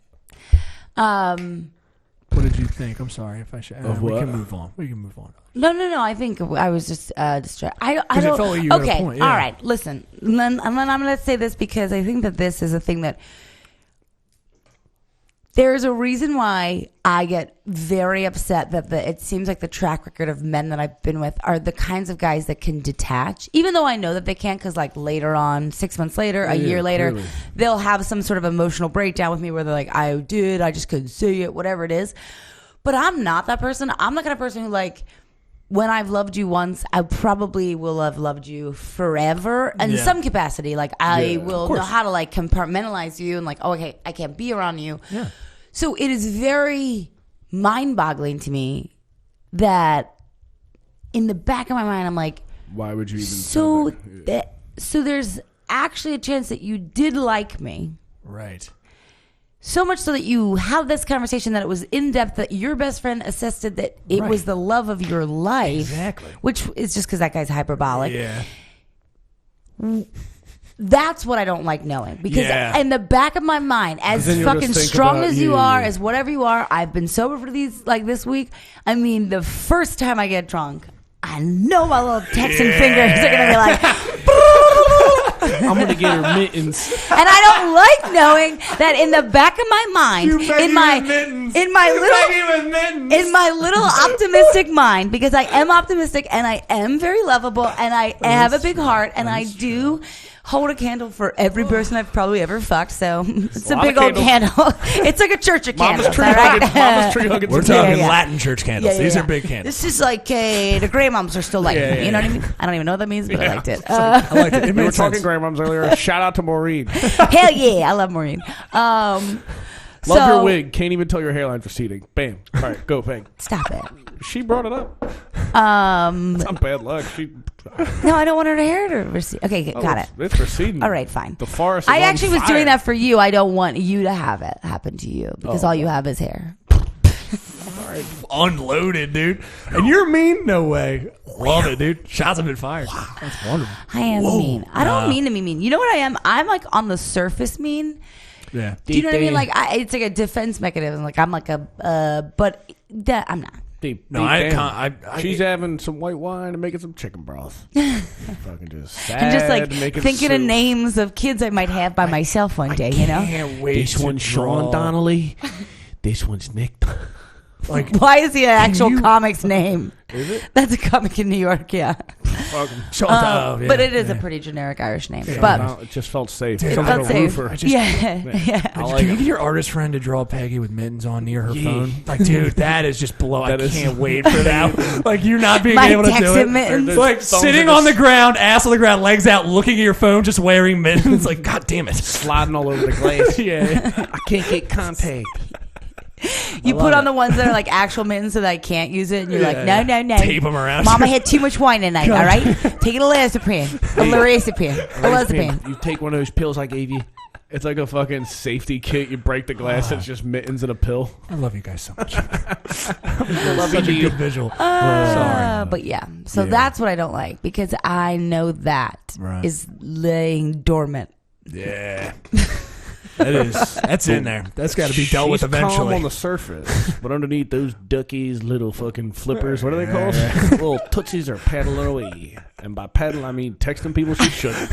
What did you think? I'm sorry if I should. We can move on. No. I think I was just distracted. I don't. It felt like you had a point, all right. Listen, and then I'm going to say this because I think that this is a thing that there's a reason why I get very upset that it seems like the track record of men that I've been with are the kinds of guys that can detach, even though I know that they can't, because like later on, 6 months later, a year later, they'll have some sort of emotional breakdown with me where they're like, I just couldn't see it, whatever it is. But I'm not that person. I'm the kind of person who like, when I've loved you once, I probably will have loved you forever in some capacity. Like I will know how to like compartmentalize you and like, oh, okay, I can't be around you. Yeah. So it is very mind-boggling to me that in the back of my mind, I'm like, why would you even? So there's actually a chance that you did like me, right? So much so that you have this conversation that it was in depth, that your best friend assisted that it was the love of your life, exactly. Which is just because that guy's hyperbolic. Yeah. That's what I don't like knowing, because in the back of my mind, as fucking strong as you are, as whatever you are, I've been sober for this week. I mean, the first time I get drunk, I know my little texting fingers are gonna be like, I'm gonna get her mittens, and I don't like knowing that in the back of my mind, in my little optimistic mind, because I am optimistic and I am very lovable and I have a big heart and I do hold a candle for every person I've probably ever fucked. So it's a big old candle. It's like a church of candles. Mama's tree hugging. We're talking Latin church candles. These are big candles. This is like the grandmoms are still lighting. You know what I mean? I don't even know what that means, but I liked it. I liked it. We were talking grandmoms earlier. Shout out to Maureen. Hell yeah, I love Maureen. Love your wig. Can't even tell your hairline's receding. Bam. All right, go, Peg. Stop it. She brought it up. It's not bad luck. No, I don't want her hair to recede. Okay, got it. It's receding. All right, fine. The forest is I actually on was doing fire. that for you. I don't want you to have it happen to you because all you have is hair. Unloaded, dude. And you're mean? No way. Love it, dude. Shots have been fired. That's wonderful. I am mean. I don't mean to be mean. You know what I am? I'm like on the surface mean. Yeah. Do you know what I mean? Like it's like a defense mechanism. Like I'm like but I'm not. She's having some white wine and making some chicken broth. Fucking just sad. I'm just like thinking of names of kids I might have by myself one day. You know? Can't wait. This one's Sean Donnelly. This one's Nick. Like, why is he an actual comic's name? Is it? That's a comic in New York, yeah. But it is a pretty generic Irish name. Yeah, but it just felt safe. It felt safe. Yeah. Can you get your artist friend to draw Peggy with mittens on near her phone? Like, dude, that is just below. I can't wait for that. Like, you not being able to do it. Mittens. Like, sitting on the ground, ass on the ground, legs out, looking at your phone, just wearing mittens. Like, God damn it. Sliding all over the glass. Yeah. I can't get contact. You put on the ones that are like actual mittens so that I can't use it, and you're like, no. Tape them around. Mama had too much wine tonight, all right? Take a lorazepam. You take one of those pills I gave you. It's like a fucking safety kit. You break the glass, it's just mittens and a pill. I love you guys so much. I love Such a good visual. Sorry. But so that's what I don't like, because I know that is laying dormant. Yeah. That's in there. That's got to be dealt with eventually. Calm on the surface, but underneath those duckies, little fucking flippers. What are they called? Little tootsies are paddling away. And by paddle, I mean texting people she shouldn't,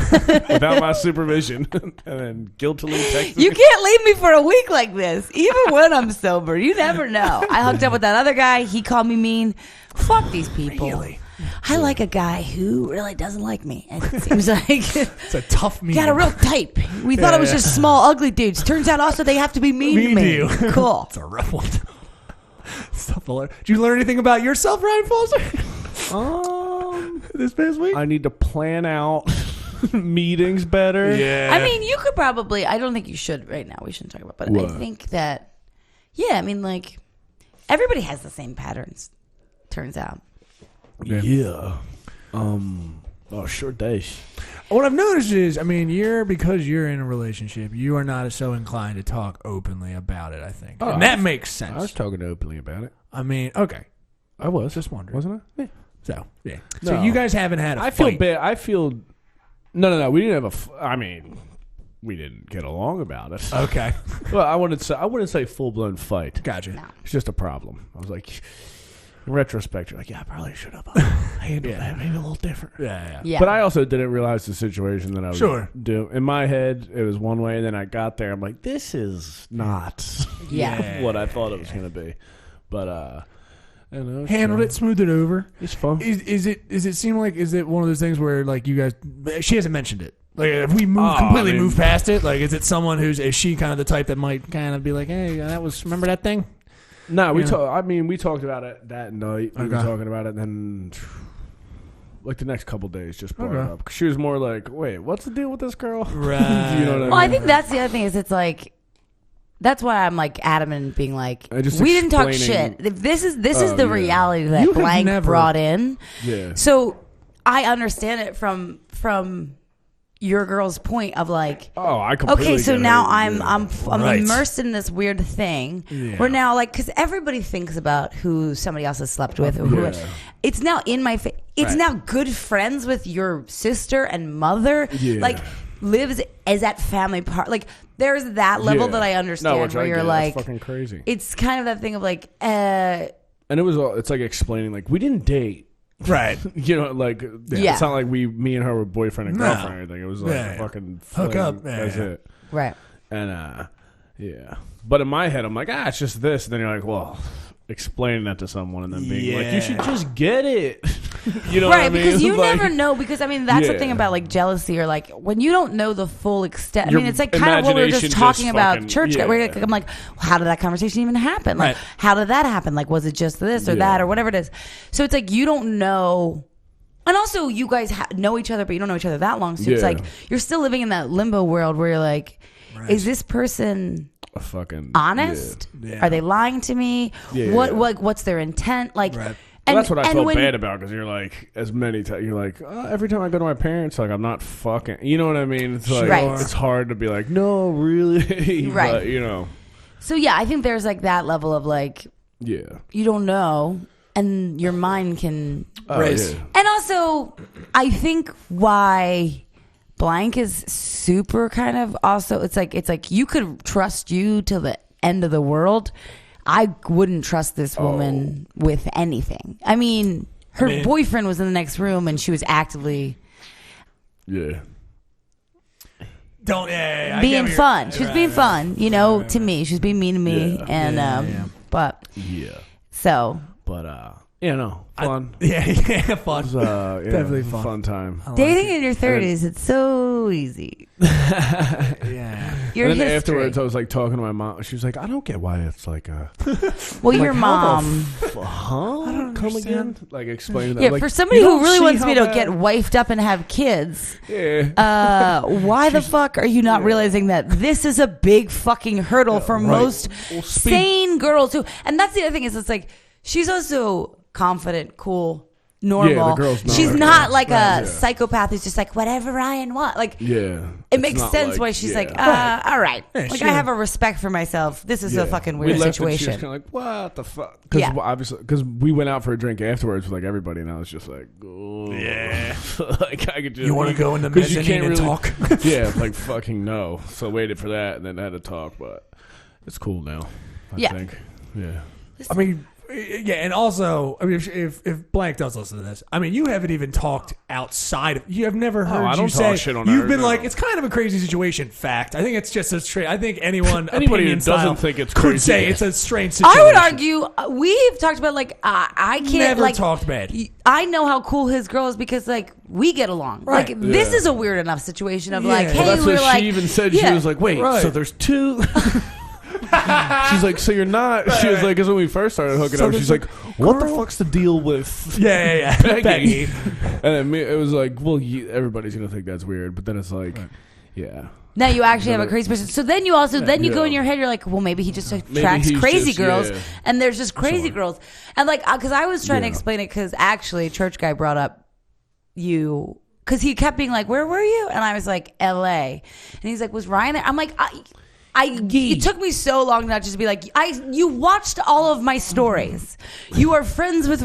without my supervision, and then guiltily texting. You can't leave me for a week like this, even when I'm sober. You never know. I hooked up with that other guy. He called me mean. Fuck these people. Really? I like a guy who really doesn't like me. It seems like it's a tough mean. Got a real type. We thought it was just small, ugly dudes. Turns out also they have to be mean to me. Cool. It's a rough one. Did you learn anything about yourself, Ryan Foster? This past week? I need to plan out meetings better. Yeah. I mean, you could probably. I don't think you should right now. We shouldn't talk about. But I think that. Yeah, I mean, like everybody has the same patterns. Turns out. Yeah. Sure does. What I've noticed is, I mean, because you're in a relationship, you are not so inclined to talk openly about it, I think. And that makes sense. I was talking openly about it. I mean, okay. I was. Just wondering. Wasn't I? Yeah. So, yeah. No. So you guys haven't had a fight. I feel bad. I feel... No. We didn't have we didn't get along about it. Okay. Well, I wouldn't say full-blown fight. Gotcha. No. It's just a problem. I was like... In retrospect, you're like, I probably should have handled that maybe a little different. Yeah. But I also didn't realize the situation that I was doing. In my head, it was one way, and then I got there. I'm like, this is not what I thought it was going to be. But, I don't know. Handled it, smoothed it over. It's fun. Is it one of those things where, like, you guys, she hasn't mentioned it. Like, if we move past it, like, is it someone is she kind of the type that might kind of be like, hey, remember that thing? No, we talked about it that night. We were talking about it, and then like the next couple days, just brought it up. She was more like, "Wait, what's the deal with this girl?" Right. You know what I mean? Well, I think that's the other thing is it's like that's why I'm like adamant being like we didn't talk shit. If this is the reality that blank brought in. Yeah. So I understand it from your girl's point of like, I completely okay, so get now it. I'm immersed in this weird thing where now like because everybody thinks about who somebody else has slept with or who it's now in my face. It's now good friends with your sister and mother. Like lives as that family part. Like there's that level that I understand where you're like, it's fucking crazy. It's kind of that thing of like, and it's like explaining like we didn't date. Right. You know, like, it's not like me and her were boyfriend and girlfriend or anything. It was like a fucking hook fling. up. That's it. Right. And, But in my head, I'm like, it's just this. And then you're like, well, explaining that to someone and then being like, you should just get it. You know right, what I mean? because you Like, never know. Because I mean, that's the thing about like jealousy, or like when you don't know the full extent. I mean, it's like kind of what we were just talking about church. Where I'm like, how did that conversation even happen? Like, how did that happen? Like, was it just this or that or whatever it is? So it's like you don't know. And also, you guys know each other, but you don't know each other that long. So it's like you're still living in that limbo world where you're like, is this person a fucking honest? Are they lying to me? What's their intent? Like. And that's what I felt bad about, because you're like, as many times, you're like, every time I go to my parents, like, I'm not fucking, you know what I mean? It's like, it's hard to be like, no, really? Right. But, you know. So, yeah, I think there's like that level of like, you don't know, and your mind can race. Yeah. And also, I think why blank is super kind of also, it's like you could trust you till the end of the world. I wouldn't trust this woman with anything. I mean, her boyfriend was in the next room and she was actively being fun. She was being fun, you know, to me. She was being mean to me. But you know, fun. Fun. Definitely fun. Fun time. Dating in your 30s, it's so easy. Your and then history. afterwards, I was like talking to my mom. She was like, I don't get why it's like well, your mom. Come again? Like, explain that. Yeah, like, for somebody who really wants me to get wifed up and have kids, why the fuck are you not realizing that this is a big fucking hurdle for most sane girls who, and that's the other thing is it's like, she's also confident, cool, normal. Yeah, the girl's not she's not like a psychopath who's just like, whatever Ryan wants. Like, it makes sense why she's like, all right. Like, I have a respect for myself. This is a fucking weird situation. She was kind of like, what the fuck? Because obviously, because we went out for a drink afterwards with like everybody, and I was just like, like I could just. You want to go in the mezzanine and talk? Like fucking no. So waited for that, and then had to talk, but it's cool now. I think. Yeah. I mean. Yeah, and also, I mean, if Blank does listen to this, I mean, you haven't even talked outside of. You have never heard I you don't say. Talk shit on you've her, been like, it's kind of a crazy situation. Fact, I think it's just a straight. I think anybody who doesn't think it's could crazy say it's a strange situation. I would argue we've talked about like I can't never talked bad. I know how cool his girl is because like we get along. Right. Like this is a weird enough situation of like, hey, that's we're what like. She even said she was like, wait, so there's two. She's like, so you're not. She was like, because when we first started hooking up, she's like, what the fuck's the deal with? Peggy. And then it was like, well, everybody's gonna think that's weird, but then it's like, Now you actually have a crazy person. So then you also you go in your head, you're like, well, maybe he just attracts crazy girls, and there's just crazy girls, and like because I was trying to explain it because actually church guy brought up you because he kept being like, where were you? And I was like, L.A. and he's like, was Ryan there? I'm like, it took me so long not just to be like, you watched all of my stories. You are friends with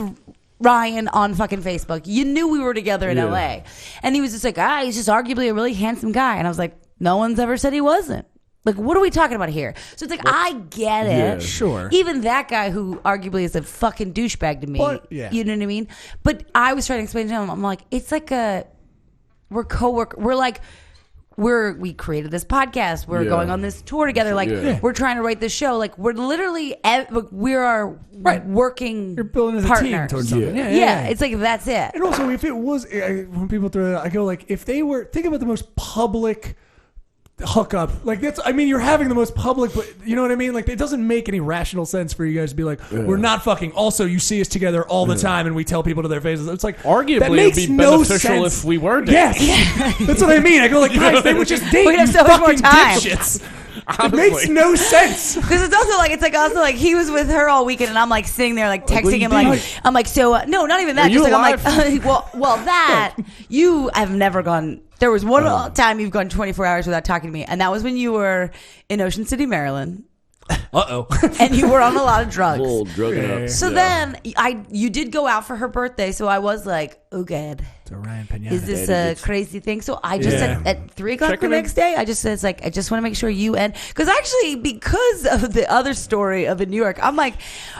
Ryan on fucking Facebook. You knew we were together in LA. And he was just like, he's just arguably a really handsome guy. And I was like, no one's ever said he wasn't. Like, what are we talking about here? So it's like, I get it. Yeah, sure. Even that guy who arguably is a fucking douchebag to me. But, you know what I mean? But I was trying to explain to him, I'm like, it's like we're co-workers. We're like, we created this podcast. We're going on this tour together. Like we're trying to write this show. Like we're literally we are working. You're building as a team towards something. Yeah. It's like that's it. And also, if it was when people throw it out, I go like, if they were think about the most public hookup, like that's. I mean, you're having the most public, but you know what I mean. Like it doesn't make any rational sense for you guys to be like, we're not fucking. Also, you see us together all the time, and we tell people to their faces. It's like arguably that makes it'd be no beneficial sense. if we were dating. Yes, that's what I mean. I go like, guys, they would just date. We have so much more time. Dipshits. It makes no sense because it's also like he was with her all weekend and I'm like sitting there like texting him like I'm like so no not even that just like alive? I'm like well that you have never gone. There was one time you've gone 24 hours without talking to me, and that was when you were in Ocean City, Maryland. And you were on a lot of drugs. So then you did go out for her birthday, so I was like, oh god, is this a crazy thing? So I just said at 3 o'clock the next day, I just said it's like I just want to make sure you end because of the other story of in New York, I'm like,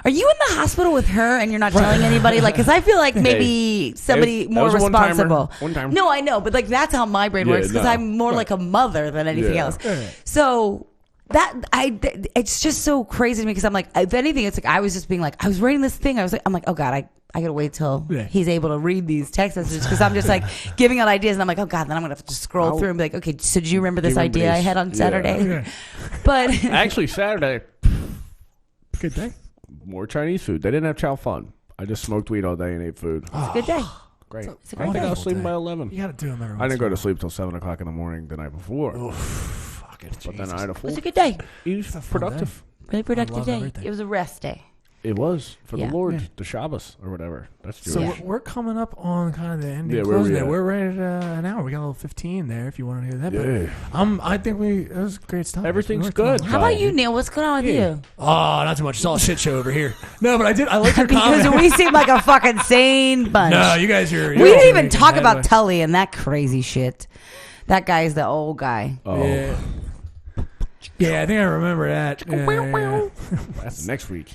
are you in the hospital with her and you're not telling anybody? Like, because I feel like maybe somebody more responsible. One time. No, I know, but like that's how my brain works because I'm more like a mother than anything else. So it's just so crazy to me because I'm like, if anything, it's like I was just being like, I was writing this thing. I'm like, oh God, I gotta wait till he's able to read these text messages because I'm just like giving out ideas and I'm like, oh God, then I'm gonna have to scroll through and be like, okay, so do you remember this idea I had on Saturday? Yeah. But actually, Saturday, good day. More Chinese food. They didn't have chow fun. I just smoked weed all day and ate food. It's a good day. Great. It's a I great day. got to sleep by 11. You gotta do them every I didn't go to sleep till 7 o'clock in the morning the night before. Fuck it. But then I had a It full. was a good day. It was productive. Really productive love day. everything. It was a rest day. It was for the Yeah. Lord, the Shabbos or whatever. That's Jewish. So we're coming up on kind of the ending. Yeah, closing where there. we We're right at an hour. We got a little 15 there if you want to hear that. Yeah. But I think it was great stuff. Everything's We worked good. How about you, Neil? What's going on with you? Oh, not too much. It's all a shit show over here. No, but I liked your Because comment. we seem like a fucking sane bunch. No, you guys are. We didn't even talk about Tully and that crazy shit. That guy's the old guy. Oh, Yeah. Yeah, I think I remember that. Yeah. that's next week.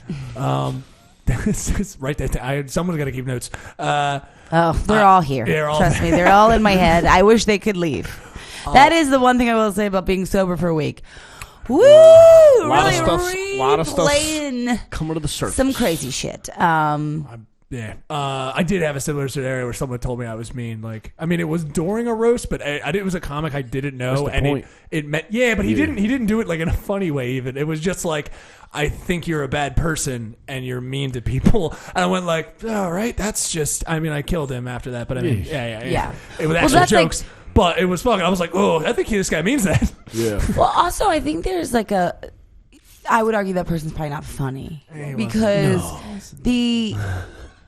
It's right there. Someone's got to keep notes. They're all here. they're all Trust me, they're all in my head. I wish they could leave. That is the one thing I will say about being sober for a week. Woo! Lot Really of stuff replaying coming to the surface. some crazy shit. Yeah, I did have a similar scenario where someone told me I was mean. Like, I mean, it was during a roast, but it was a comic I didn't know, What's the and point? it meant but he didn't do it like in a funny way. Even it was just like, I think you're a bad person and you're mean to people, and I went like, all right, that's just. I mean, I killed him after that, but I mean, yeah. It was actual that's like- jokes, but it was fucking. I was like, oh, I think this guy means that. Yeah. Well, also, I think there's like I would argue that person's probably not funny because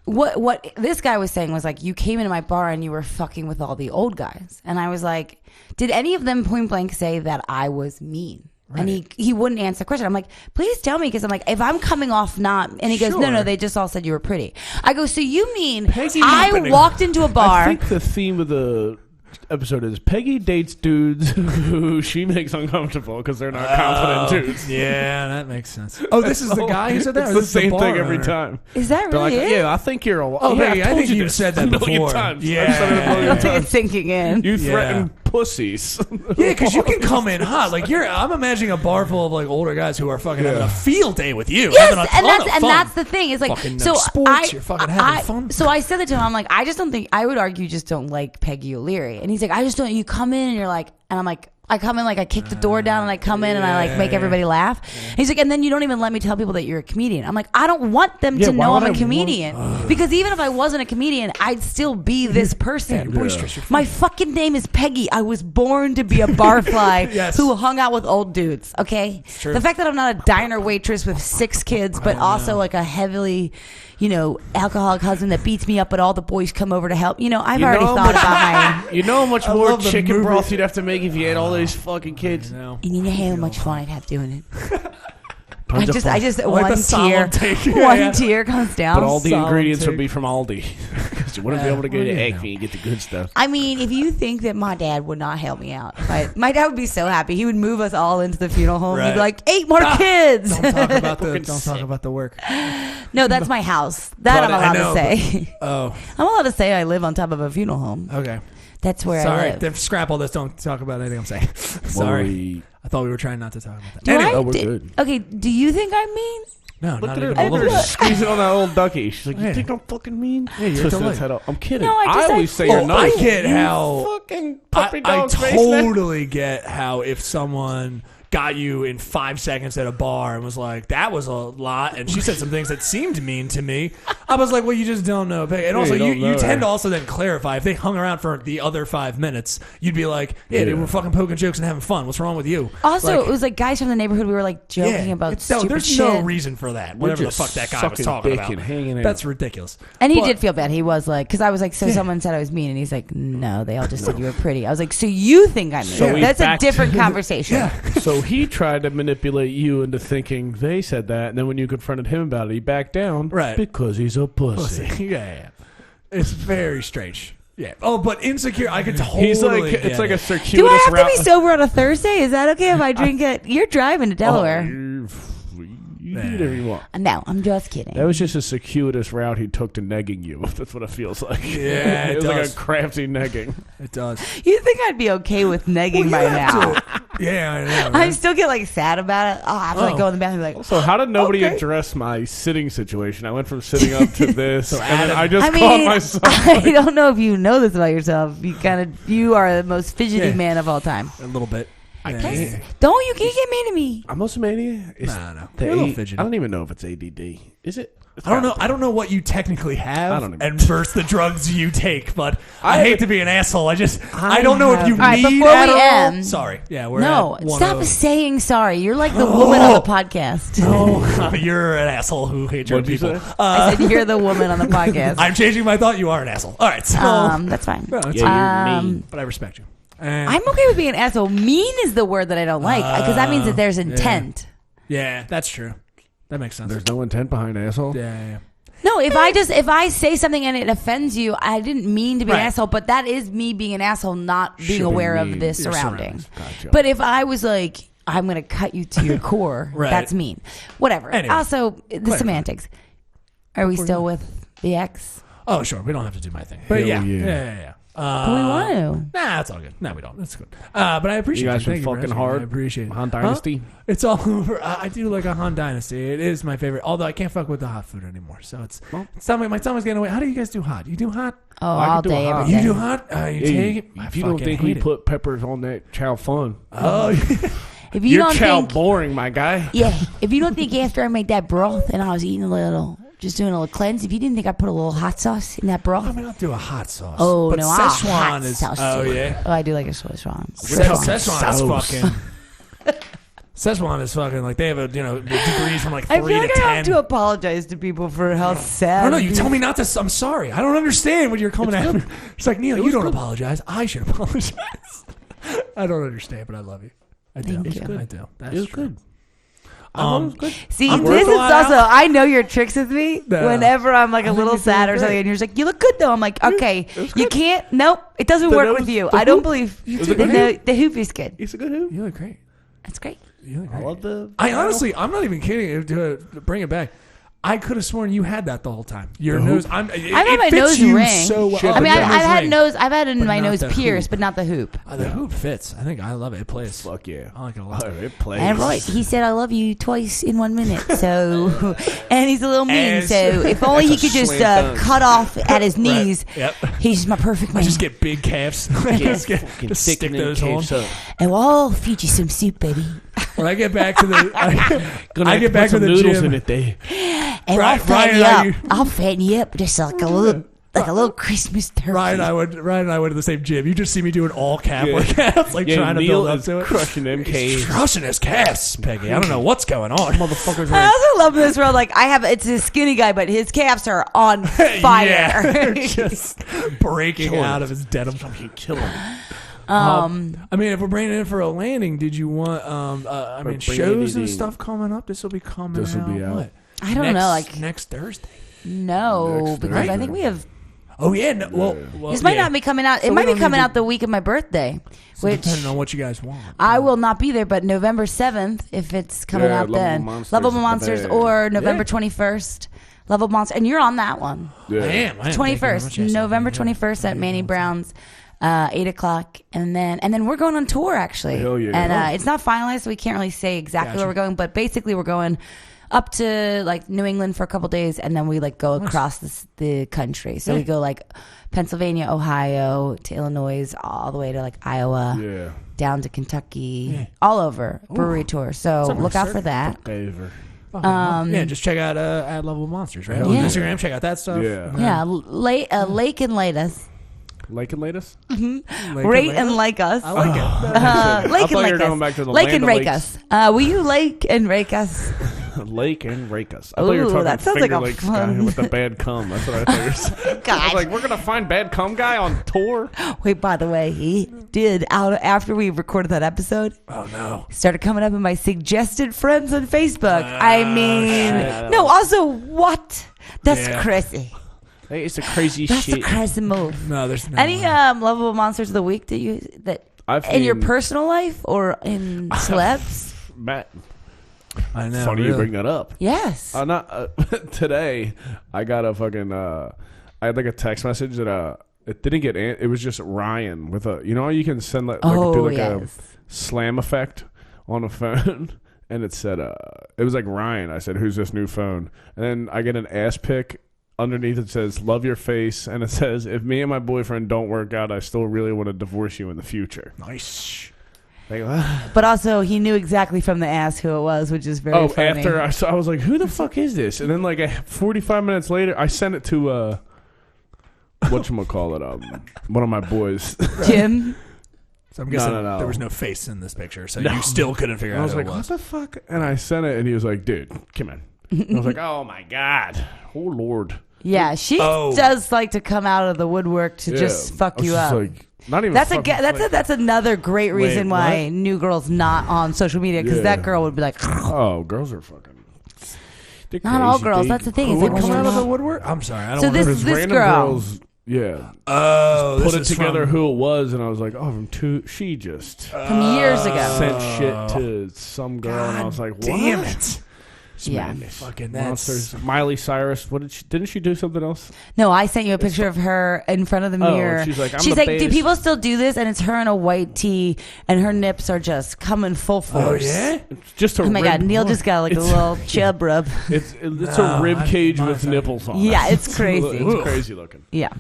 What this guy was saying was like, you came into my bar and you were fucking with all the old guys. And I was like, did any of them point blank say that I was mean? Right. And he wouldn't answer the question. I'm like, please tell me, because I'm like, if I'm coming off not, and he goes, no, they just all said you were pretty. I go, so you mean Peggy I happening. walked into a bar. I think the theme of the episode is Peggy dates dudes who she makes uncomfortable because they're not confident dudes. Yeah, that makes sense. Oh, this is the guy who said that? It's Or the this is the same bar thing every owner? time. Is that They're really like, it? yeah, I think you're a. Oh, yeah, Peggy, I think you've said that a million before. times. Yeah. I've said it a I million don't think times. it's sinking in. You threaten pussies. Yeah, because you can come in hot. Like I'm imagining a bar full of like older guys who are fucking having a field day with you. Yes, having a ton of fun. that's the thing. It's like Fucking so sports, you're fucking having fun. So I said that to him. I'm like, I just don't think. I would argue you just don't like Peggy O'Leary. And he's like, I just don't. You come in and you're like, and I'm like, I come in like I kick the door down and I come in and I like make everybody laugh. And he's like, and then you don't even let me tell people that you're a comedian. I'm like, I don't want them to know I'm a comedian because even if I wasn't a comedian, I'd still be this person. My fucking name is Peggy. I was born to be a barfly who hung out with old dudes. Okay, the fact that I'm not a diner waitress with 6 kids, but also like a heavily, alcoholic husband that beats me up, but all the boys come over to help. I've already thought about my. You know how much more love the chicken movie. broth you'd have to make if you had all these fucking kids. And you know how much fun I'd have doing it. I Tons of fun. just like one the solemn tear, take. one tear comes down. But all the Solid ingredients take. would be from Aldi. Because you wouldn't be able to get an egg when you get the good stuff. I mean, if you think that my dad would not help me out, my dad would be so happy. He would move us all into the funeral home. He'd be like, 8 more kids. Don't talk about the work. No, that's my house. That I'm allowed to say. Oh, I'm allowed to say I live on top of a funeral home. okay. That's where I Sorry, live. scrap all this. Don't talk about anything I'm saying. Sorry. I thought we were trying not to talk about that. Do Anyway, I? we're good. Okay, do you think I'm mean? no, Look not at her. even a Look little at her bit. squeezing on that old ducky. She's like, you Yeah. think I'm fucking mean? Yeah, you're Twisting totally- his head up. I'm kidding. No, I always say feel- you're I nice. get how. Fucking puppy I dog face now. totally get how if someone got you in 5 seconds at a bar and was like, that was a lot, and she said some things that seemed mean to me, I was like, well, you just don't know. And also, you don't you know tend her. to also then clarify. If they hung around for the other 5 minutes, you'd be like, yeah, they were fucking poking jokes and having fun. What's wrong with you? Also, it was like guys from the neighborhood. We were like joking about stupid there's shit. no reason for that. Whatever the just fuck that guy was sucking talking dick about. and hanging out. That's ridiculous. And he But- did feel bad. He was like, because I was like, so someone said I was mean, and he's like, no, they all just said you were pretty. I was like, so you think I'm mean? So we That's a backed- different conversation. So he tried to manipulate you into thinking they said that, and then when you confronted him about it, he backed down. Right. Because he's a pussy. Yeah. It's very strange. Yeah. Oh, but insecure, I could totally He's like, get it's like it. a circuitous Do I have route. to be sober on a Thursday? Is that okay if I drink it? You're driving to Delaware. You do whatever you want. No, I'm just kidding. That was just a circuitous route he took to negging you. That's what it feels like. Yeah, it it was does. like a crafty negging. It does. You think I'd be okay with negging by now? Yeah, I know. I Right? still get like sad about it. I'll have to like go in the bathroom and be like, So how did nobody Okay. address my sitting situation? I went from sitting up to this, and then I just I caught mean, myself. I don't know if you know this about yourself. You are the most fidgety man of all time. A little bit. Yes. Don't you can't get mad at me. I'm also mania. No. You're a little fidgety. I don't even know if it's ADD. Is it? I don't know. I don't know what you technically have I don't even- and versus the drugs you take, but I hate to be an asshole. I don't know if you All right, need before we Adderall. end- Sorry. Yeah, we're No, at 1:00. stop saying sorry. You're like the woman on the podcast. Oh, you're an asshole who hates your What'd you people. say? I said you're the woman on the podcast. I'm changing my thought. You are an asshole. All right, so That's fine. No, it's Yeah, fine. you're mean. But I respect you. I'm okay with being an asshole. Mean is the word that I don't like because that means that there's intent. Yeah, that's true. That makes sense. There's no intent behind asshole. Yeah. No, if I say something and it offends you, I didn't mean to be an Right. asshole, but that is me being an asshole, not being Should be aware of mean. the Your surroundings. Gotcha. But if I was like, I'm going to cut you to your core, Right. that's mean. Whatever. Anyway. Also, the semantics. Are we still with the ex? Oh, sure. We don't have to do my thing. But Hell yeah. yeah. Yeah. But we want to. Nah, it's all good. No, we don't. That's good. But I appreciate You guys Thank been for fucking asking. hard? I appreciate it. Han Huh? Dynasty. It's all over. I do like a Han Dynasty. It is my favorite. Although I can't fuck with the hot food anymore. So it's stomach. My stomach's getting away. How do you guys do hot? You do hot? Oh, I all could do day, a hot. every You day. do hot? You Yeah, take it? if you don't think we put peppers on that chow fun, Oh, If you your don't chow think, boring, my guy. yeah, if you don't think after I made that broth and I was eating a little, just doing a little cleanse, if you didn't think I put a little hot sauce in that broth, I mean, I'll do a hot sauce. oh but no, Szechuan hot is. sauce. Oh too. yeah. Oh, I do like a Szechuan. Szechuan is Sauce. fucking. Szechuan is fucking like they have a degrees from like 3 I feel like to I 10. have to apologize to people for how sad. I don't know. You tell me not to. I'm sorry. I don't understand when you're coming at me. It's like Neil, you don't apologize. I should apologize. I don't understand, but I love you. I do. Thank you. I do. That's It was true. good. Good. See, I'm this worth is a lot also. out. I know your tricks with me. No. Whenever I'm like a think little you're sad doing or something, great. and you're just like, "You look good, though." I'm like, "Okay, you can't. Nope, it doesn't The work nose- with you. the I don't hoop? believe Was it good? the hoop is good. It's a good hoop. You look great. That's great." You look I great. love the. I honestly, I'm not even kidding. To bring it back, I could have sworn you had that the whole time. Your nose. I've had my nose you ring. so well. Shit, I mean, the I've had ring. nose. I've had But my not nose the pierced, hoop. but not the hoop. The hoop fits. I think I love it. It plays. Fuck yeah. I like it a lot. It plays. And Roy, he said, "I love you" twice in 1 minute. So, and he's a little mean. And So, if only he That's a could just slam dunk. cut off at his knees, Yep. he's just my perfect man. I just get big calves. just just stick those on. And I'll feed you some soup, baby. When I get back to the, I get back to some the noodles gym. in it there. And Ryan- I'll fatten you Ryan, up. I'll fatten you up just like a little Christmas turkey. Ryan and I went to the same gym. You just see me doing all calf Yeah. workouts, like Yeah, trying to Neil build up is to it. crushing them He's calves. crushing his calves, Peggy. I don't know what's going on. Motherfuckers I are also love this world. Like it's a skinny guy, but his calves are on Yeah, fire. just breaking out of his denim. killing them. I mean, if we're bringing it in for a landing, did you want? I mean, bring shows and anything. stuff coming up. This will be coming. This will be out. What? I don't know, like next Thursday. no, Next because I Thursday. think we have. Oh yeah. No, well, This might yeah. not be coming out. So It we might be don't coming need out the week of my birthday, So which depending on what you guys want. I will not be there. But November 7th, if it's coming Yeah, out Lovable then, Monsters Lovable is the Monsters, band. or November Yeah. 21st, Lovable Monster, and you're on that one. Yeah. I am. Thank you very 21st, much. Yes, November yeah. 21st at Manny Brown's, 8:00, and then we're going on tour actually. Hell yeah. And it's not finalized, so we can't really say exactly Gotcha. where we're going. But basically, we're going up to like New England for a couple days, and then we like go across the country. So we go like Pennsylvania, Ohio to Illinois, all the way to like Iowa, Yeah. down to Kentucky, all over brewery tour. So Something look out surf. for that. Favor. Yeah, just check out at Lovable Monsters, right? On Yeah. Instagram, check out that stuff. Yeah. Yeah, lake and light us. Lake and latest? Rate and like us. I like it. Lake I and thought you like were going us. back to the Lake land and of rake lakes. us. Will you lake and rake us? Lake and rake us. I thought you were Ooh, talking that sounds like Finger a Lakes fun- guy with the bad cum. That's what I thought you were saying. I God. was like, we're gonna find bad cum guy on tour. Wait, by the way, he did out after we recorded that episode. Oh no. Started coming up in my suggested friends on Facebook. I mean, shit. no. Also, what? That's Yeah. crazy. Hey, it's a crazy That's shit. a crazy move. No, there's no. Any lovable monsters of the week that I've in your seen- personal life or in celebs? Matt, I know. funny really. you bring that up. Yes. Not today. I got a fucking. I had like a text message that it didn't get. It was just Ryan with a. You know, you can send a slam effect on a phone, and it said, it was like Ryan. I said, "Who's this new phone?" And then I get an ass pic. Underneath it says, "Love your face," and it says, "If me and my boyfriend don't work out, I still really want to divorce you in the future." Nice. Like, but also, he knew exactly from the ass who it was, which is very funny. After I was like, "Who the fuck is this?" And then like 45 minutes later, I sent it to whatchamacallit, one of my boys, Jim. So I'm guessing no. there was no face in this picture, so you still couldn't figure out. I was who like, it was. "What the fuck?" And I sent it, and he was like, "Dude, come in." I was like, "Oh my god, oh Lord." Yeah, she does like to come out of the woodwork to just fuck you up. Like, not even. That's another great reason why new girls not on social media, because that girl would be like, "Oh, girls are fucking." Not all girls. That's the thing. Who would come out of the woodwork? I'm sorry. I don't. So want this random girl. Girls, yeah. Oh, put it together who it was, and I was like, "Oh, she just from years ago sent shit to some girl," and I was like, "What? Damn it." Yeah, fucking monsters. Miley Cyrus. Didn't she do something else? No, I sent you a picture of her in front of the mirror. She's like, do people still do this? And it's her in a white tee, and her nips are just coming full force. Oh yeah, it's just a. Oh my god, Neil just got like a little chub rub. It's a rib cage with nipples on. Yeah, it's crazy. It's crazy looking. Yeah,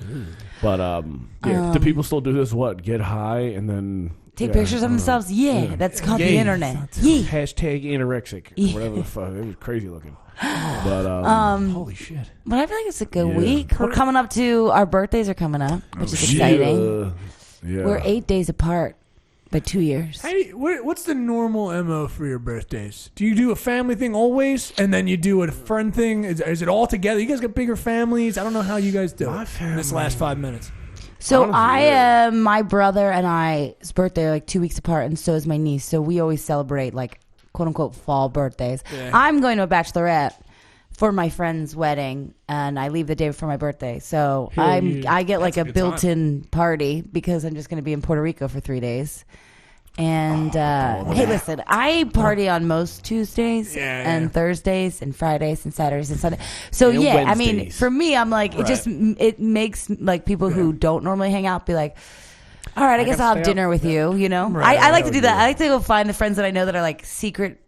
but do people still do this? What, get high and then take pictures of themselves? Yeah, that's called the internet. Yeah. Hashtag anorexic. Whatever the fuck. It was crazy looking. But holy shit. But I feel like it's a good week. We're coming up to our birthdays are coming up, which is exciting. Yeah. We're 8 days apart by 2 years. Hey, what's the normal MO for your birthdays? Do you do a family thing always, and then you do a friend thing? Is it all together? You guys got bigger families? I don't know how you guys do it in this last 5 minutes. So my brother and I's birthday are like 2 weeks apart, and so is my niece. So we always celebrate like quote unquote fall birthdays. Yeah. I'm going to a bachelorette for my friend's wedding, and I leave the day before my birthday. So I get like a built-in party because I'm just going to be in Puerto Rico for 3 days. And hey, listen, I party on most Tuesdays and Thursdays and Fridays and Saturdays and Sundays. So and I Wednesdays. mean, for me, I'm like, it makes like people who don't normally hang out be like, all right, I guess I'll have dinner with you. You know, I like to do that. I like to go find the friends that I know that are like secret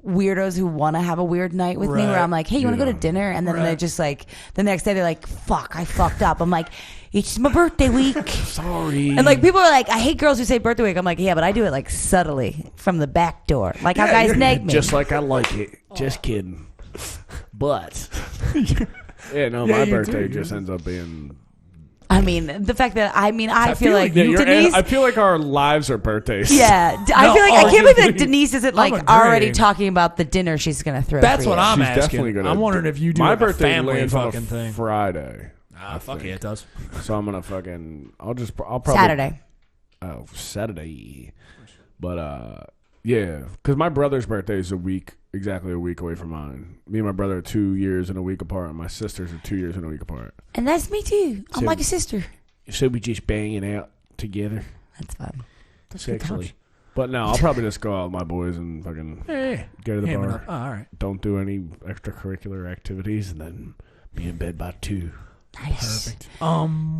weirdos who want to have a weird night with me, where I'm like, hey, you want to go to dinner? And then they're just like, the next day they're like, fuck, I fucked up. I'm like, it's my birthday week. Sorry. And like people are like, I hate girls who say birthday week. I'm like, yeah, but I do it like subtly from the back door, like how guys nag me. Just like I like it. Just kidding. But my birthday just ends up being. I mean, the fact that I feel like Denise. I feel like our lives are birthdays. Yeah, I feel like I can't believe that Denise isn't like already talking about the dinner she's gonna throw. That's for what you. I'm She's asking. definitely gonna I'm wondering if you do my like birthday a family lands fucking on a thing. Friday. Fuck yeah, it does. So I'm gonna I'll probably Saturday. Oh, Saturday. But yeah, because my brother's birthday is exactly a week away from mine. Me and my brother are 2 years and a week apart, and my sisters are 2 years and a week apart. And that's me too. I'm like a sister. So we just banging out together. That's fun. Sexually. But no, I'll probably just go out with my boys and fucking go to the bar. Oh, all right. Don't do any extracurricular activities, and then be in bed by 2. Nice. Perfect.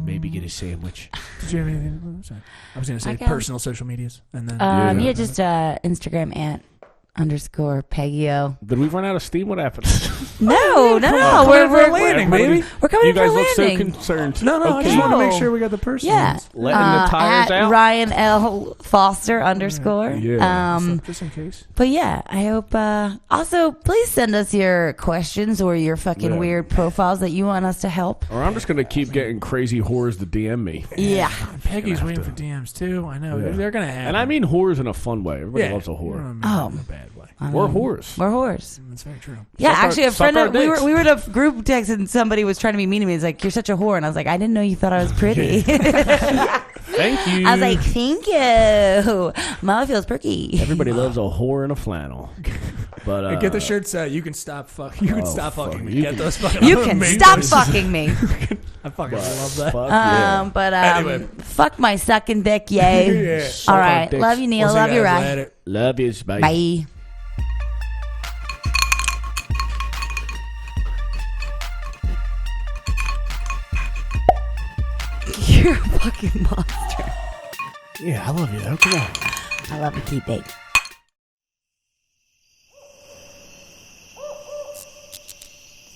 Maybe get a sandwich. Did you have anything? I was going to say personal social medias, and then just Instagram @_Peggy-O. Did we run out of steam? What happened? No. We're landing, baby. We're coming you in for guys look so landing. concerned. No, I just want to make sure we got the person. Yeah. Letting the tires out. Ryan L. Foster _ Yeah. Just in case. But yeah, I hope. Also, please send us your questions or your fucking weird profiles that you want us to help. Or I'm just going to keep getting crazy whores to DM me. Yeah. Peggy's waiting for DMs too. I know. They're going to have. And I mean whores in a fun way. Everybody loves a whore. In a bad way. We're whores. We're whores. That's very true. Yeah, actually, a friend our of we were in a group text and somebody was trying to be mean to me. He's like, "You're such a whore," and I was like, "I didn't know you thought I was pretty." Thank you. I was like, "Thank you." Mama feels perky. Everybody loves a whore in a flannel. But get the shirts. You can stop fucking. You can stop fucking me. Get those fucking. You can stop fucking me. I fucking love that. But anyway. fuck my sucking dick, yay. Yeah. All right, love you, Neil. Love you, Ryan. Love you, Bye. You're a fucking monster. Yeah, I love you though. Come on. I love you too, babe.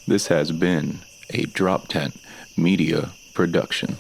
This has been a Drop Tent Media production.